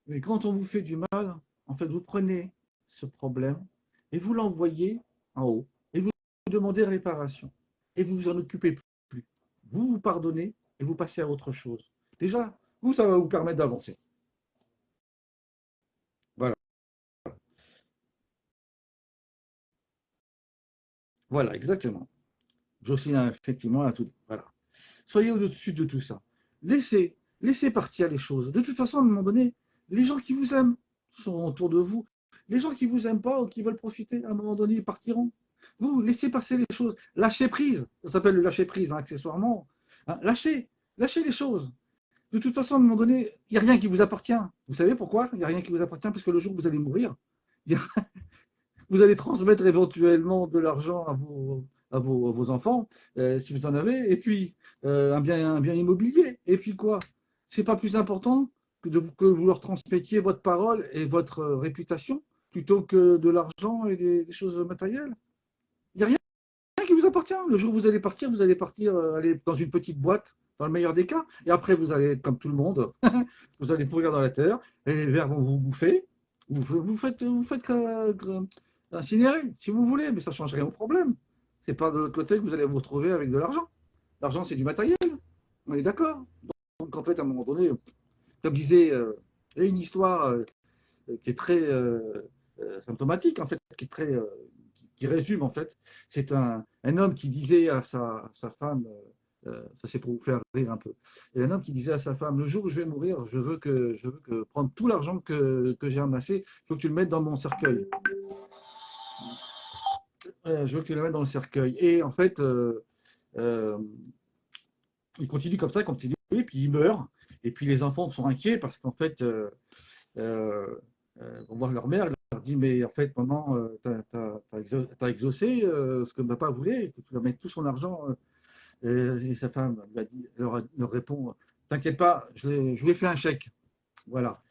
Mais quand on vous fait du mal, en fait, vous prenez ce problème et vous l'envoyez en haut et vous demandez réparation et vous vous en occupez plus. Vous vous pardonnez et vous passez à autre chose. Déjà, vous, ça va vous permettre d'avancer. Voilà, voilà, exactement. Jocelyne a effectivement a tout. Voilà. Soyez au-dessus de tout ça. Laissez partir les choses. De toute façon, à un moment donné, les gens qui vous aiment sont autour de vous. Les gens qui vous aiment pas ou qui veulent profiter, à un moment donné, ils partiront. Vous laissez passer les choses. Lâchez prise. Ça s'appelle le lâcher prise, hein, accessoirement. Hein, lâchez les choses. De toute façon, à un moment donné, il n'y a rien qui vous appartient. Vous savez pourquoi il n'y a rien qui vous appartient? Parce que le jour où vous allez mourir, vous allez transmettre éventuellement de l'argent à vos enfants, si vous en avez, et puis un bien immobilier. Et puis quoi? C'est pas plus important que vous leur transmettiez votre parole et votre réputation plutôt que de l'argent et des choses matérielles. Il n'y a rien qui vous appartient. Le jour où vous allez partir aller dans une petite boîte, dans le meilleur des cas, et après vous allez être comme tout le monde, vous allez pourrir dans la terre, et les vers vont vous bouffer. Vous faites incinérer, si vous voulez, mais ça ne change rien au problème. C'est pas de l'autre côté que vous allez vous retrouver avec de l'argent. L'argent, c'est du matériel. On est d'accord. Donc, en fait, à un moment donné, comme disait, il y a une histoire qui est très symptomatique, en fait, qui résume, en fait. C'est un homme qui disait à sa femme, ça c'est pour vous faire rire un peu, et un homme qui disait à sa femme, le jour où je vais mourir, je veux que prendre tout l'argent que j'ai amassé, je veux que tu le mettes dans mon cercueil. Je veux que tu le mettes dans le cercueil. Et en fait, euh, il continue comme ça, et puis il meurt. Et puis les enfants sont inquiets parce qu'en fait, euh, vont voir leur mère, elle leur dit, mais en fait, maman, t'as exaucé ce que papa voulait, que tu leur mettes tout son argent. Et sa femme lui a dit, leur répond, t'inquiète pas, je lui ai fait un chèque. Voilà.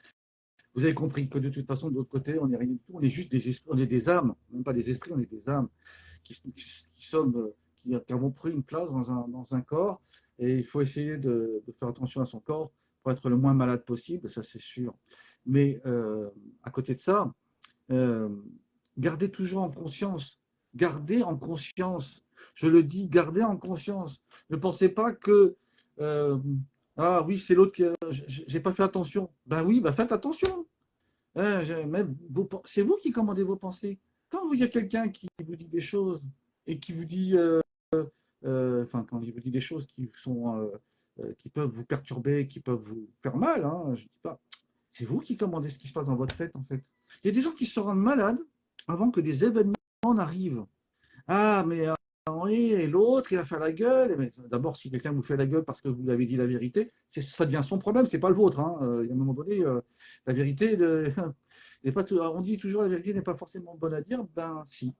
Vous avez compris que de toute façon, de l'autre côté, on n'est rien du tout, on est juste des esprits, on est des âmes, même pas des esprits, on est des âmes qui avons pris une place dans un corps. Et il faut essayer de faire attention à son corps pour être le moins malade possible, ça c'est sûr. Mais à côté de ça, euh, gardez toujours en conscience, gardez en conscience, je le dis, gardez en conscience. Ne pensez pas que ah oui, c'est l'autre qui j'ai pas fait attention. Ben oui, ben faites attention. C'est vous qui commandez vos pensées. Quand il y a quelqu'un qui vous dit des choses et qui vous dit, enfin, quand il vous dit des choses qui peuvent vous perturber, qui peuvent vous faire mal, hein, je dis pas, c'est vous qui commandez ce qui se passe dans votre tête, en fait. Il y a des gens qui se rendent malades avant que des événements n'arrivent. Ah, mais oui, et l'autre, il a fait la gueule. Mais d'abord, si quelqu'un vous fait la gueule parce que vous lui avez dit la vérité, ça devient son problème, c'est pas le vôtre, hein. Il y a un moment donné, la vérité, n'est pas on dit toujours la vérité n'est pas forcément bonne à dire. Ben si,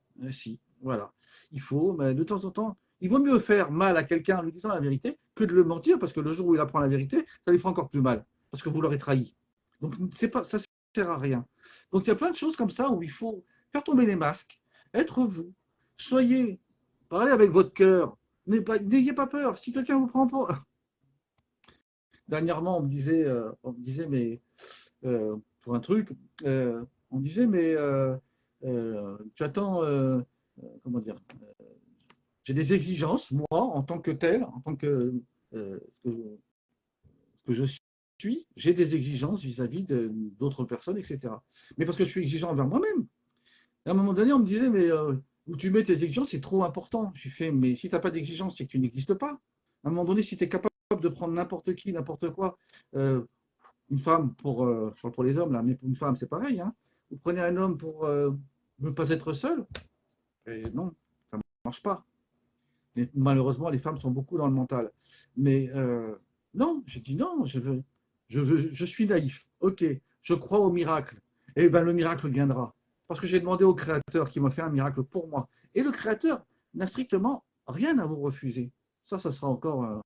voilà. Il faut, mais de temps en temps, il vaut mieux faire mal à quelqu'un en lui disant la vérité que de le mentir, parce que le jour où il apprend la vérité, ça lui fera encore plus mal, parce que vous l'aurez trahi. Donc c'est pas, ça sert à rien. Donc il y a plein de choses comme ça où il faut faire tomber les masques, être vous, soyez, parlez avec votre cœur, n'ayez pas peur. Si quelqu'un vous prend pour... Dernièrement, on me disait mais pour un truc, on me disait mais tu attends, comment dire, j'ai des exigences moi en tant que tel, en tant euh, que, que je suis, j'ai des exigences vis-à-vis d'autres personnes, etc. Mais parce que je suis exigeant envers moi-même. Et à un moment donné, on me disait, mais où tu mets tes exigences, c'est trop important. J'ai fait, mais si tu n'as pas d'exigence, c'est que tu n'existes pas. À un moment donné, si tu es capable de prendre n'importe qui, n'importe quoi, euh, une femme je parle pour les hommes là, mais pour une femme, c'est pareil, hein. Vous prenez un homme pour ne pas être seul, et non, ça ne marche pas. Mais malheureusement, les femmes sont beaucoup dans le mental. Mais non, j'ai dit non, je suis naïf. Ok, je crois au miracle. Eh bien, le miracle viendra. Parce que j'ai demandé au Créateur qui m'a fait un miracle pour moi. Et le Créateur n'a strictement rien à vous refuser. Ça sera encore.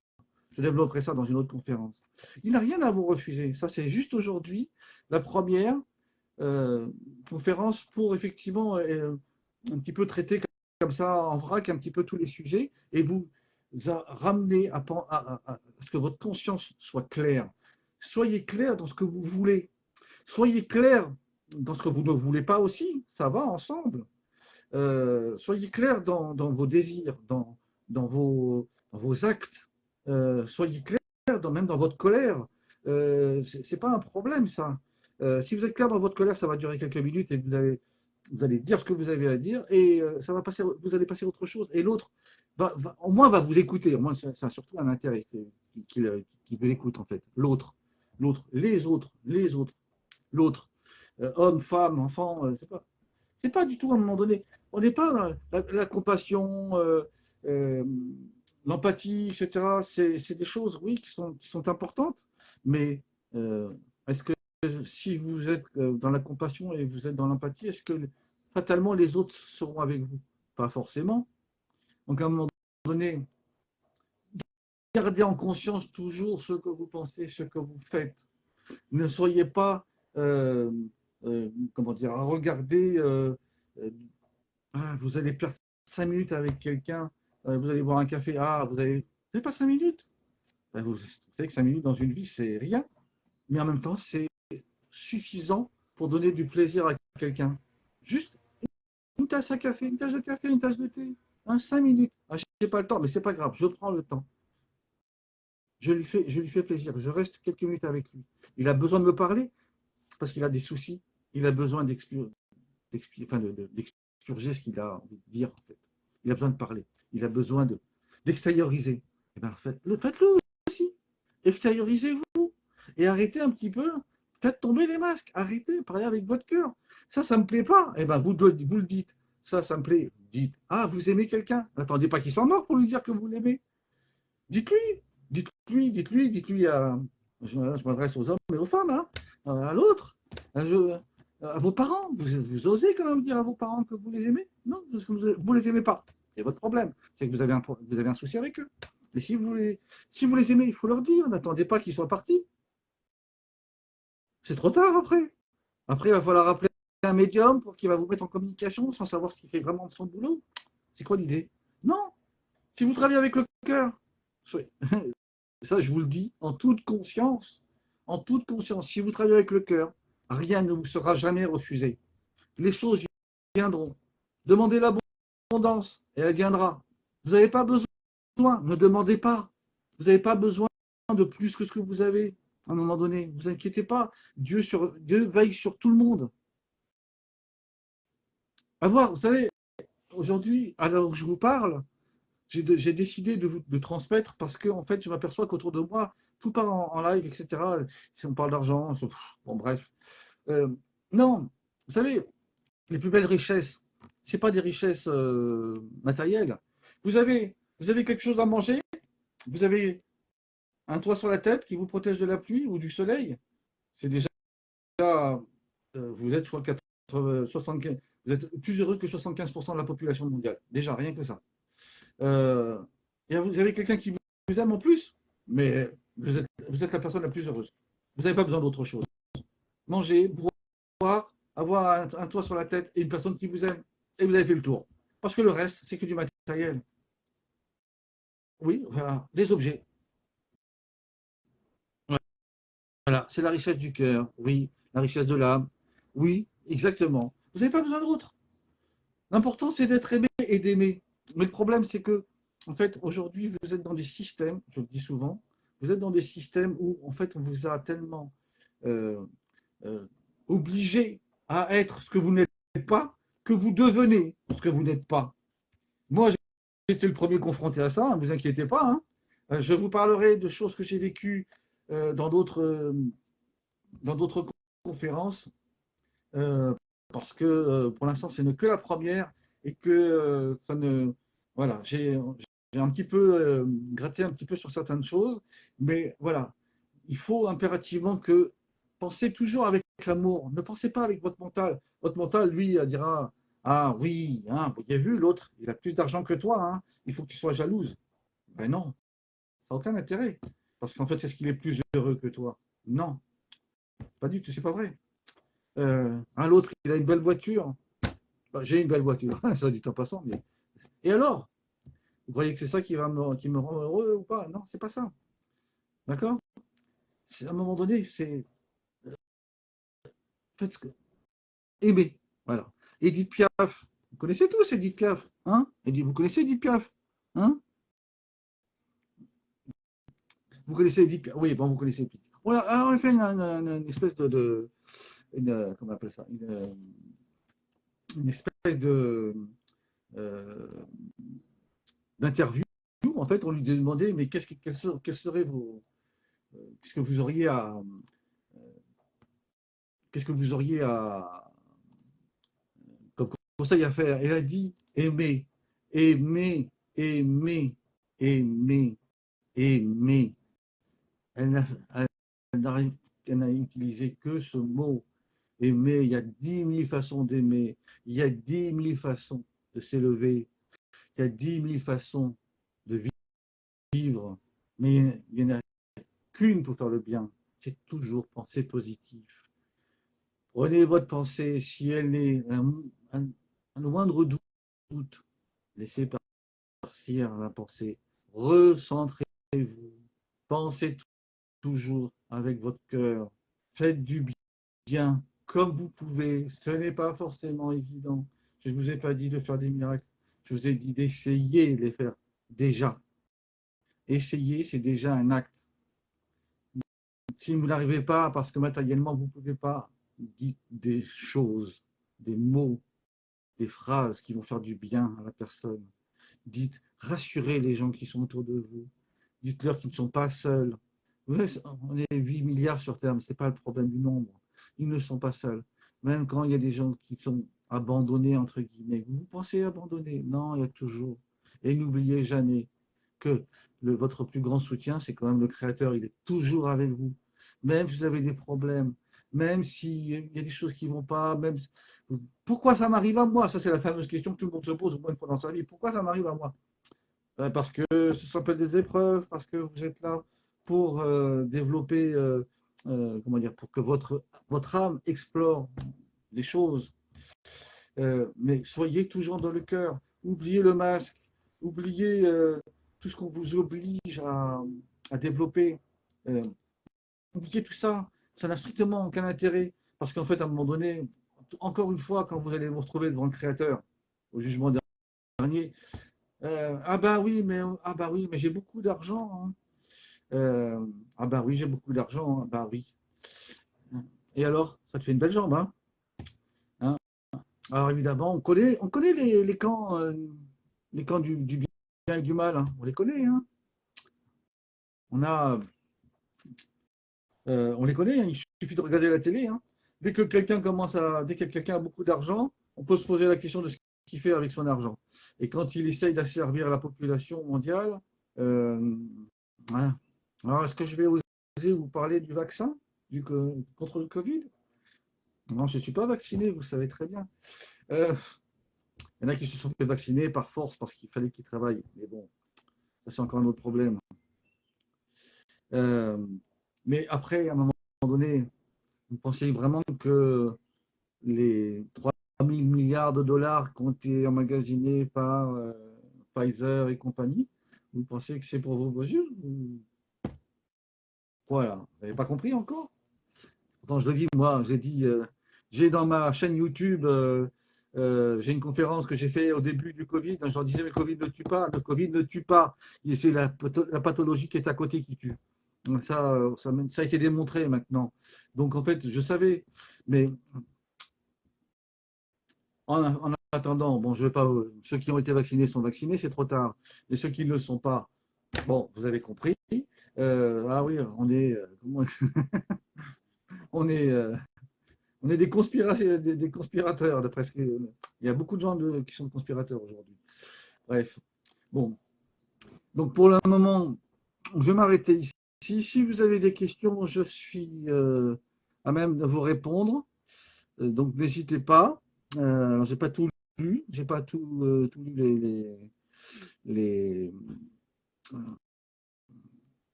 Je développerai ça dans une autre conférence. Il n'a rien à vous refuser. Ça, c'est juste aujourd'hui la première euh, conférence pour effectivement un petit peu traiter comme ça en vrac un petit peu tous les sujets et ramener à ce que votre conscience soit claire. Soyez clair dans ce que vous voulez. Soyez clair dans ce que vous ne voulez pas aussi. Ça va ensemble. Soyez clair dans vos désirs, dans vos actes. Soyez clair même dans votre colère. C'est pas un problème, ça. Si vous êtes clair dans votre colère, ça va durer quelques minutes et vous allez dire ce que vous avez à dire et ça va passer, vous allez passer à autre chose. Et l'autre, au moins, va vous écouter. Au moins, ça a surtout un intérêt qui vous écoute, en fait. L'autre, les autres, l'autre. Homme, femme, enfant, c'est pas du tout à un moment donné. On n'est pas dans la compassion, euh, l'empathie, etc. C'est des choses, oui, qui sont importantes, mais est-ce que si vous êtes dans la compassion et vous êtes dans l'empathie, est-ce que fatalement les autres seront avec vous? Pas forcément. Donc à un moment donné, gardez en conscience toujours ce que vous pensez, ce que vous faites. Ne soyez pas, comment dire, à regarder. Vous allez perdre 5 minutes avec quelqu'un, vous allez boire un café. Vous n'avez pas 5 minutes. Vous savez que 5 minutes dans une vie, c'est rien. Mais en même temps, c'est suffisant pour donner du plaisir à quelqu'un. Juste une tasse à café, une tasse de café, une tasse de thé. 5 minutes. Je n'ai pas le temps, mais c'est pas grave, je prends le temps. Je lui fais plaisir. Je reste quelques minutes avec lui. Il a besoin de me parler parce qu'il a des soucis. Il a besoin d'expurger ce qu'il a envie de dire, en fait. Il a besoin de parler. Il a besoin d'extérioriser. Eh bien, faites-le aussi. Extériorisez-vous. Et arrêtez un petit peu. Faites tomber les masques. Arrêtez. Parlez avec votre cœur. Ça ne me plaît pas. Eh bien, vous le dites. Ça me plaît. Dites. Vous aimez quelqu'un. N'attendez pas qu'il soit mort pour lui dire que vous l'aimez. Dites-lui. Dites-lui je m'adresse aux hommes et aux femmes, hein, à l'autre, à vos parents. Vous osez quand même dire à vos parents que vous les aimez? Non, parce que vous les aimez pas. C'est votre problème. C'est que vous avez un souci avec eux. Mais si vous les aimez, il faut leur dire. N'attendez pas qu'ils soient partis. C'est trop tard après. Après, il va falloir appeler un médium pour qu'il va vous mettre en communication sans savoir ce qu'il fait vraiment de son boulot. C'est quoi l'idée? Non. Si vous travaillez avec le cœur, ça, je vous le dis en toute conscience. En toute conscience, si vous travaillez avec le cœur, rien ne vous sera jamais refusé. Les choses viendront. Demandez l'abondance et elle viendra. Vous n'avez pas besoin, ne demandez pas. Vous n'avez pas besoin de plus que ce que vous avez à un moment donné. Ne vous inquiétez pas. Dieu veille sur tout le monde. Vous savez, aujourd'hui, à l'heure où je vous parle, j'ai décidé de transmettre parce que en fait, je m'aperçois qu'autour de moi, tout part en live, etc. Si on parle d'argent, bon bref. Non, vous savez, les plus belles richesses, c'est pas des richesses matérielles. Vous avez quelque chose à manger, vous avez un toit sur la tête qui vous protège de la pluie ou du soleil. C'est déjà, vous êtes, je crois, 75, vous êtes plus heureux que 75% de la population mondiale. Déjà, rien que ça. Et vous avez quelqu'un qui vous aime en plus, mais vous êtes la personne la plus heureuse. Vous n'avez pas besoin d'autre chose. Manger, boire, avoir un toit sur la tête et une personne qui vous aime, et vous avez fait le tour. Parce que le reste, c'est que du matériel. Oui, voilà, des objets. Voilà, c'est la richesse du cœur, oui, la richesse de l'âme, oui, exactement. Vous n'avez pas besoin d'autre. L'important, c'est d'être aimé et d'aimer. Mais le problème, c'est que, en fait, aujourd'hui, vous êtes dans des systèmes, je le dis souvent, vous êtes dans des systèmes où, en fait, on vous a tellement euh, obligé à être ce que vous n'êtes pas, que vous devenez ce que vous n'êtes pas. Moi, j'ai été le premier confronté à ça, ne vous inquiétez pas. Hein. Je vous parlerai de choses que j'ai vécues dans d'autres conférences. Parce que pour l'instant, ce n'est que la première et que ça ne. Voilà, j'ai un petit peu gratté un petit peu sur certaines choses, mais voilà, il faut impérativement que pensez toujours avec l'amour, ne pensez pas avec votre mental. Votre mental, lui, dira ah oui, hein, vous avez vu, l'autre, il a plus d'argent que toi, hein, il faut que tu sois jalouse. Ben non, ça n'a aucun intérêt, parce qu'en fait, est-ce qu'il est plus heureux que toi? Non, pas du tout, c'est pas vrai. L'autre, il a une belle voiture. J'ai une belle voiture, ça dit en passant. Mais... Et alors? Vous croyez que c'est ça qui me rend heureux ou pas? Non, c'est pas ça. D'accord? À un moment donné, c'est faites ce que aimer. Voilà. Edith Piaf. Vous connaissez tous Edith Piaf, hein? Vous connaissez Edith Piaf, hein? Vous connaissez Edith Piaf? Oui, bon, vous connaissez. On a fait une espèce comment on appelle ça? Une espèce de euh, d'interview. En fait, on lui demandait, mais quels seraient vos, qu'est-ce que vous auriez à, qu'est-ce que vous auriez à, comme conseil à faire? Elle a dit aimer, aimer, aimer, aimer, aimer. Elle n'a elle n'a utilisé que ce mot aimer. Il y a 10 000 façons d'aimer. Il y a 10 000 façons de s'élever. Il y a 10 000 façons de vivre. Mais il n'y en a qu'une pour faire le bien. C'est toujours penser positif. Prenez votre pensée, si elle est un moindre doute, laissez partir la pensée. Recentrez-vous. Pensez toujours avec votre cœur. Faites du bien comme vous pouvez. Ce n'est pas forcément évident. Je ne vous ai pas dit de faire des miracles. Je vous ai dit d'essayer de les faire déjà. Essayer, c'est déjà un acte. Si vous n'arrivez pas, parce que matériellement, vous ne pouvez pas, dites des choses, des mots, des phrases qui vont faire du bien à la personne. Dites, rassurez les gens qui sont autour de vous. Dites-leur qu'ils ne sont pas seuls. On est 8 milliards sur Terre, mais ce n'est pas le problème du nombre. Ils ne sont pas seuls. Même quand il y a des gens qui sont abandonnés, entre guillemets. Vous pensez abandonner? Non, il y a toujours. Et n'oubliez jamais que votre plus grand soutien, c'est quand même le Créateur. Il est toujours avec vous. Même si vous avez des problèmes, même s'il y a des choses qui ne vont pas, même pourquoi ça m'arrive à moi? Ça, c'est la fameuse question que tout le monde se pose au moins une fois dans sa vie. Pourquoi ça m'arrive à moi? Parce que ce s'appelle des épreuves, parce que vous êtes là pour développer, comment dire, pour que votre âme explore les choses. Mais soyez toujours dans le cœur. Oubliez le masque. Oubliez tout ce qu'on vous oblige à développer. Euh, oubliez tout ça. Ça n'a strictement aucun intérêt. Parce qu'en fait, à un moment donné, encore une fois, quand vous allez vous retrouver devant le Créateur, au jugement dernier, ah bah oui, mais j'ai beaucoup d'argent, hein. Ah bah oui, j'ai beaucoup d'argent, hein. Bah oui. Et alors, ça te fait une belle jambe, hein? Hein. Alors évidemment, on connaît les camps du bien et du mal, hein. On les connaît, hein. On a, on les connaît, hein. Il suffit de regarder la télé, hein. Dès que quelqu'un a beaucoup d'argent, on peut se poser la question de ce qu'il fait avec son argent. Et quand il essaye d'asservir la population mondiale, euh, voilà. Alors, est-ce que je vais oser vous parler du vaccin contre le Covid? Non, je ne suis pas vacciné, vous savez très bien. Il y en a qui se sont fait vacciner par force parce qu'il fallait qu'ils travaillent. Mais bon, ça c'est encore un autre problème. Euh, mais après, à un moment donné, vous pensez vraiment que les 3 000 milliards de dollars qui ont été emmagasinés par Pfizer et compagnie, vous pensez que c'est pour vos yeux? Voilà, vous n'avez pas compris encore? Pourtant, je le dis, moi, j'ai dans ma chaîne YouTube, j'ai une conférence que j'ai fait au début du Covid. Je leur disais, mais le Covid ne tue pas, le Covid ne tue pas. C'est la pathologie qui est à côté qui tue. Donc ça a été démontré maintenant. Donc en fait, je savais, mais en attendant, bon, je vais pas, ceux qui ont été vaccinés sont vaccinés, c'est trop tard. Mais ceux qui ne le sont pas, bon, vous avez compris. Ah oui, on est, on est des conspirateurs, d'après ce que. Il y a beaucoup de gens qui sont conspirateurs aujourd'hui. Bref. Bon. Donc pour le moment, je vais m'arrêter ici. Si vous avez des questions, je suis à même de vous répondre. Donc n'hésitez pas. J'ai pas tout lu. J'ai pas tout lu les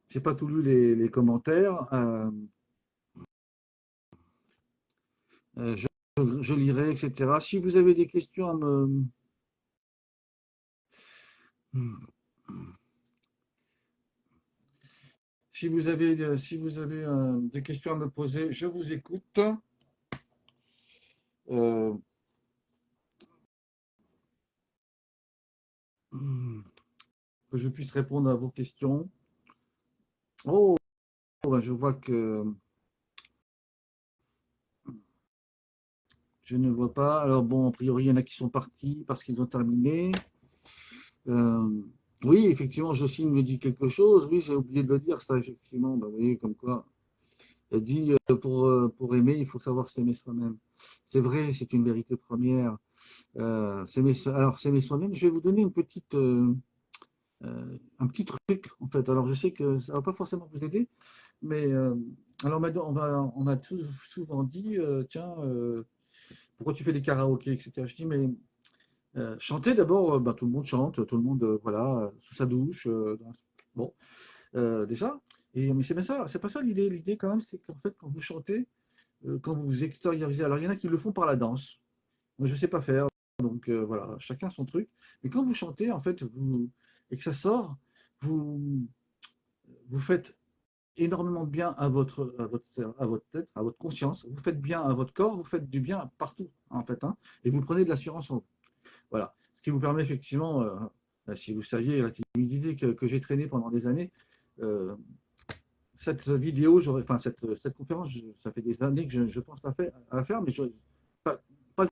j'ai pas tout lu les commentaires. Je lirai, etc. Si vous avez des questions Si vous avez des questions à me poser, je vous écoute. Euh, que je puisse répondre à vos questions. Oh, ben je vois que je ne vois pas. Alors bon, a priori, il y en a qui sont partis parce qu'ils ont terminé. Euh, oui, effectivement, Jocelyne me dit quelque chose. Oui, j'ai oublié de le dire, ça, effectivement. Ben, vous voyez, comme quoi. Elle dit pour aimer, il faut savoir s'aimer soi-même. C'est vrai, c'est une vérité première. S'aimer soi-même, je vais vous donner un petit truc, en fait. Alors, je sais que ça ne va pas forcément vous aider, mais alors maintenant, on a souvent dit, tiens, pourquoi tu fais des karaokés, etc. Je dis, mais chanter d'abord, ben, tout le monde chante, tout le monde, voilà, sous sa douche. Bon, déjà. Mais c'est pas ça l'idée. L'idée, quand même, c'est qu'en fait, quand vous chantez, quand vous extériorisez, alors il y en a qui le font par la danse. Moi, je ne sais pas faire, donc voilà, chacun son truc. Mais quand vous chantez, en fait, et que ça sort, vous, vous faites énormément de bien à votre tête, à votre conscience. Vous faites bien à votre corps, vous faites du bien partout, en fait. Hein, et vous prenez de l'assurance en vous. Voilà. Ce qui vous permet effectivement, si vous saviez la timidité que j'ai traînée pendant des années, euh, cette vidéo, enfin cette conférence, ça fait des années que je pense à la faire, mais pas, pas le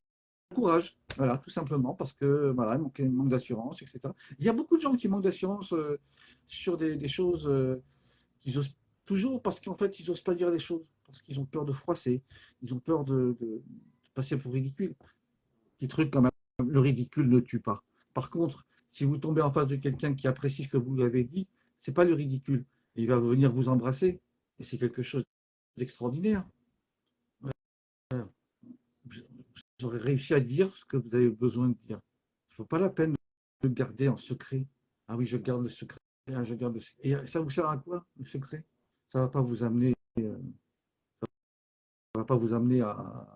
courage, voilà, tout simplement, parce que voilà, il manque d'assurance, etc. Il y a beaucoup de gens qui manquent d'assurance sur des choses qu'ils osent toujours, parce qu'en fait, ils n'osent pas dire les choses, parce qu'ils ont peur de froisser, ils ont peur de passer pour ridicule. Petit truc quand même, le ridicule ne tue pas. Par contre, si vous tombez en face de quelqu'un qui apprécie ce que vous lui avez dit, c'est pas le ridicule. Il va venir vous embrasser, et c'est quelque chose d'extraordinaire. J'aurais réussi à dire ce que vous avez besoin de dire. Il ne faut pas la peine de le garder en secret. Ah oui, je garde le secret. Ah, je garde le secret. Et ça vous sert à quoi, le secret? Ça ne va pas vous amener, ça va pas vous amener à.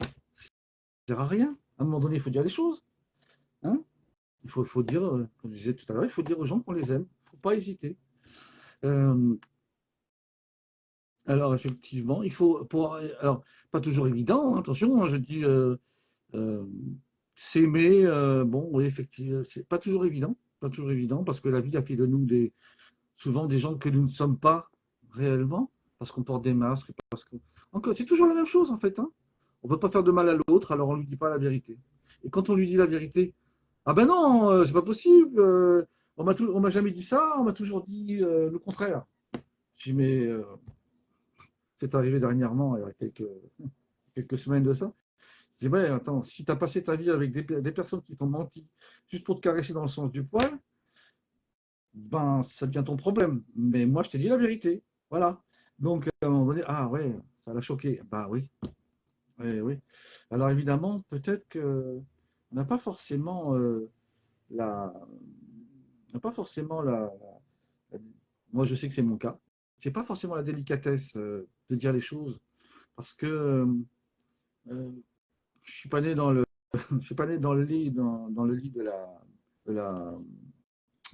Ça ne sert à rien. À un moment donné, il faut dire les choses. Hein, faut dire, comme je disais tout à l'heure, il faut dire aux gens qu'on les aime. Il ne faut pas hésiter. Euh, alors, effectivement, il faut. Alors, pas toujours évident, hein, attention, hein, je dis. Euh, S'aimer, bon, oui, effectivement, c'est pas toujours évident, pas toujours évident, parce que la vie a fait de nous souvent des gens que nous ne sommes pas réellement, parce qu'on porte des masques, encore, c'est toujours la même chose en fait, hein. On ne peut pas faire de mal à l'autre, alors on lui dit pas la vérité. Et quand on lui dit la vérité, ah ben non, c'est pas possible, on m'a jamais dit ça, on m'a toujours dit le contraire. Je dis mais c'est arrivé dernièrement, il y a quelques semaines de ça. Je dis, ouais, attends, si tu as passé ta vie avec des personnes qui t'ont menti juste pour te caresser dans le sens du poil, ben, ça devient ton problème. Mais moi, je t'ai dit la vérité. Voilà. Donc, à un moment donné, ah ouais, ça l'a choqué. Bah oui, oui, oui. Alors, évidemment, peut-être que on n'a pas forcément la. On n'a pas forcément la- Moi, je sais que c'est mon cas. J'ai pas forcément la délicatesse de dire les choses parce que euh, je suis pas né dans le je suis pas né dans le lit de la, de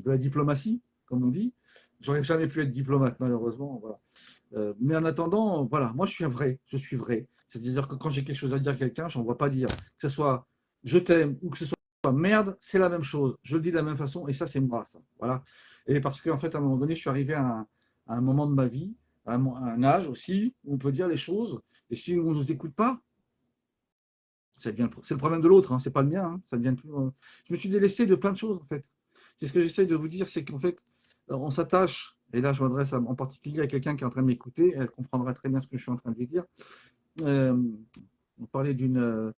la diplomatie, comme on dit. J'aurais jamais pu être diplomate, malheureusement. Voilà. Mais en attendant, voilà, moi je suis vrai, je suis vrai. C'est-à-dire que quand j'ai quelque chose à dire à quelqu'un, je n'envoie pas dire. Que ce soit je t'aime ou que ce soit merde, c'est la même chose. Je le dis de la même façon et ça, c'est moi. Ça. Voilà. Et parce qu'en fait, à un moment donné, je suis arrivé à un moment de ma vie, à un âge aussi, où on peut dire les choses. Et si on ne nous écoute pas, c'est le problème de l'autre, hein, c'est pas le mien. Hein, ça devient plus, je me suis délesté de plein de choses en fait. C'est ce que j'essaie de vous dire, c'est qu'en fait, on s'attache, et là je m'adresse en particulier à quelqu'un qui est en train de m'écouter, elle comprendra très bien ce que je suis en train de lui dire. Euh, on parlait d'une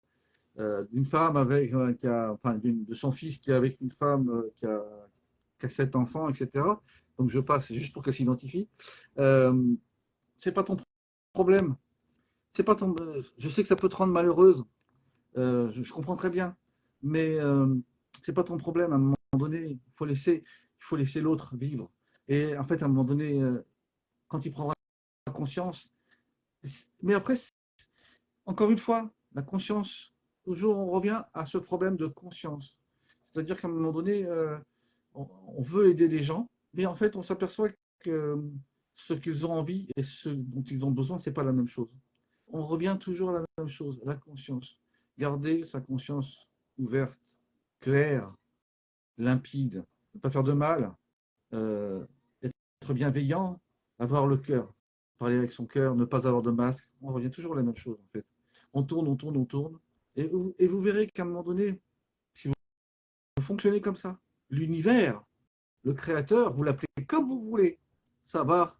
femme avec, enfin, de son fils qui est avec une femme qui a 7 enfants, etc. Donc je passe, c'est juste pour qu'elle s'identifie. Euh, c'est pas ton problème. C'est pas ton. Je sais que ça peut te rendre malheureuse. Je comprends très bien, mais c'est pas ton problème. À un moment donné, il faut laisser l'autre vivre. Et en fait, à un moment donné, quand il prendra conscience, mais après, encore une fois, la conscience, toujours on revient à ce problème de conscience. C'est-à-dire qu'à un moment donné, on veut aider les gens, mais en fait, on s'aperçoit que ce qu'ils ont envie et ce dont ils ont besoin, c'est pas la même chose. On revient toujours à la même chose, la conscience. Garder sa conscience ouverte, claire, limpide, ne pas faire de mal, euh, être bienveillant, avoir le cœur, parler avec son cœur, ne pas avoir de masque. On revient toujours à la même chose, en fait. On tourne, on tourne, on tourne. Et vous verrez qu'à un moment donné, si vous fonctionnez comme ça, l'univers, le créateur, vous l'appelez comme vous voulez, ça va,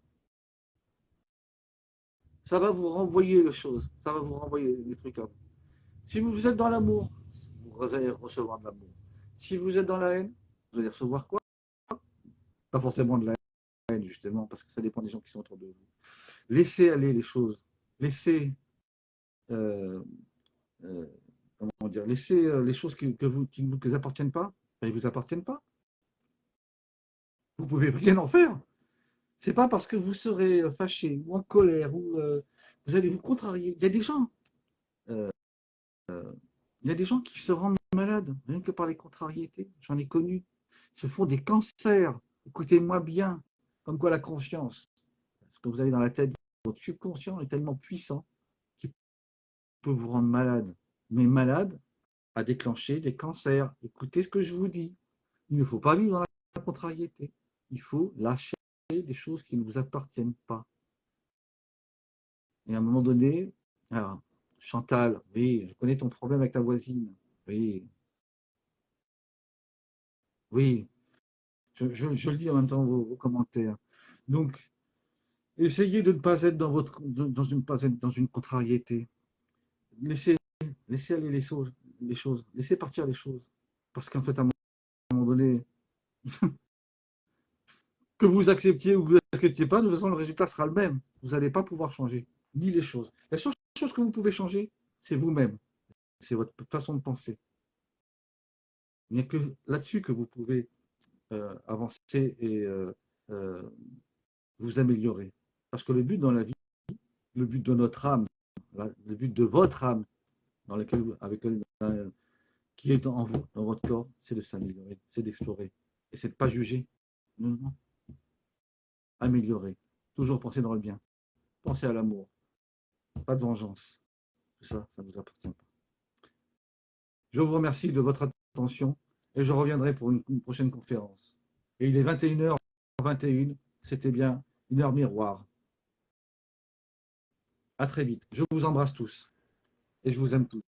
ça va vous renvoyer les choses, ça va vous renvoyer les trucs à vous. Si vous êtes dans l'amour, vous allez recevoir de l'amour. Si vous êtes dans la haine, vous allez recevoir quoi? Pas forcément de la haine, justement, parce que ça dépend des gens qui sont autour de vous. Laissez aller les choses. Laissez, euh, euh, comment dire, laissez les choses qui ne vous appartiennent pas, ben, ils ne vous appartiennent pas. Vous ne pouvez rien en faire. C'est pas parce que vous serez fâché ou en colère ou vous allez vous contrarier. Euh, il y a des gens qui se rendent malades rien que par les contrariétés. J'en ai connu. Ils se font des cancers. Écoutez-moi bien. Comme quoi la conscience, ce que vous avez dans la tête, votre subconscient est tellement puissant qu'il peut vous rendre malade. Mais malade à déclencher des cancers. Écoutez ce que je vous dis. Il ne faut pas vivre dans la contrariété. Il faut lâcher des choses qui ne vous appartiennent pas. Et à un moment donné, alors, Chantal, oui, je connais ton problème avec ta voisine. Oui, oui, je lis en même temps vos commentaires. Donc, essayez de ne pas être dans une contrariété. Laissez, laissez aller les choses, laissez partir les choses. Parce qu'en fait, à un moment donné, que vous acceptiez ou que vous n'acceptiez pas, de toute façon, le résultat sera le même. Vous n'allez pas pouvoir changer, ni les choses. La seule chose que vous pouvez changer, c'est vous-même. C'est votre façon de penser. Il n'y a que là-dessus que vous pouvez avancer et euh, vous améliorer. Parce que le but dans la vie, le but de notre âme, le but de votre âme, dans laquelle, qui est en vous, dans votre corps, c'est de s'améliorer, c'est d'explorer. Et c'est de ne pas juger. Non, non. Améliorer. Toujours penser dans le bien. Penser à l'amour. Pas de vengeance. Tout ça, ça ne vous appartient pas. Je vous remercie de votre attention et je reviendrai pour une prochaine conférence. Et il est 21h21, c'était bien une heure miroir. À très vite. Je vous embrasse tous et je vous aime tous.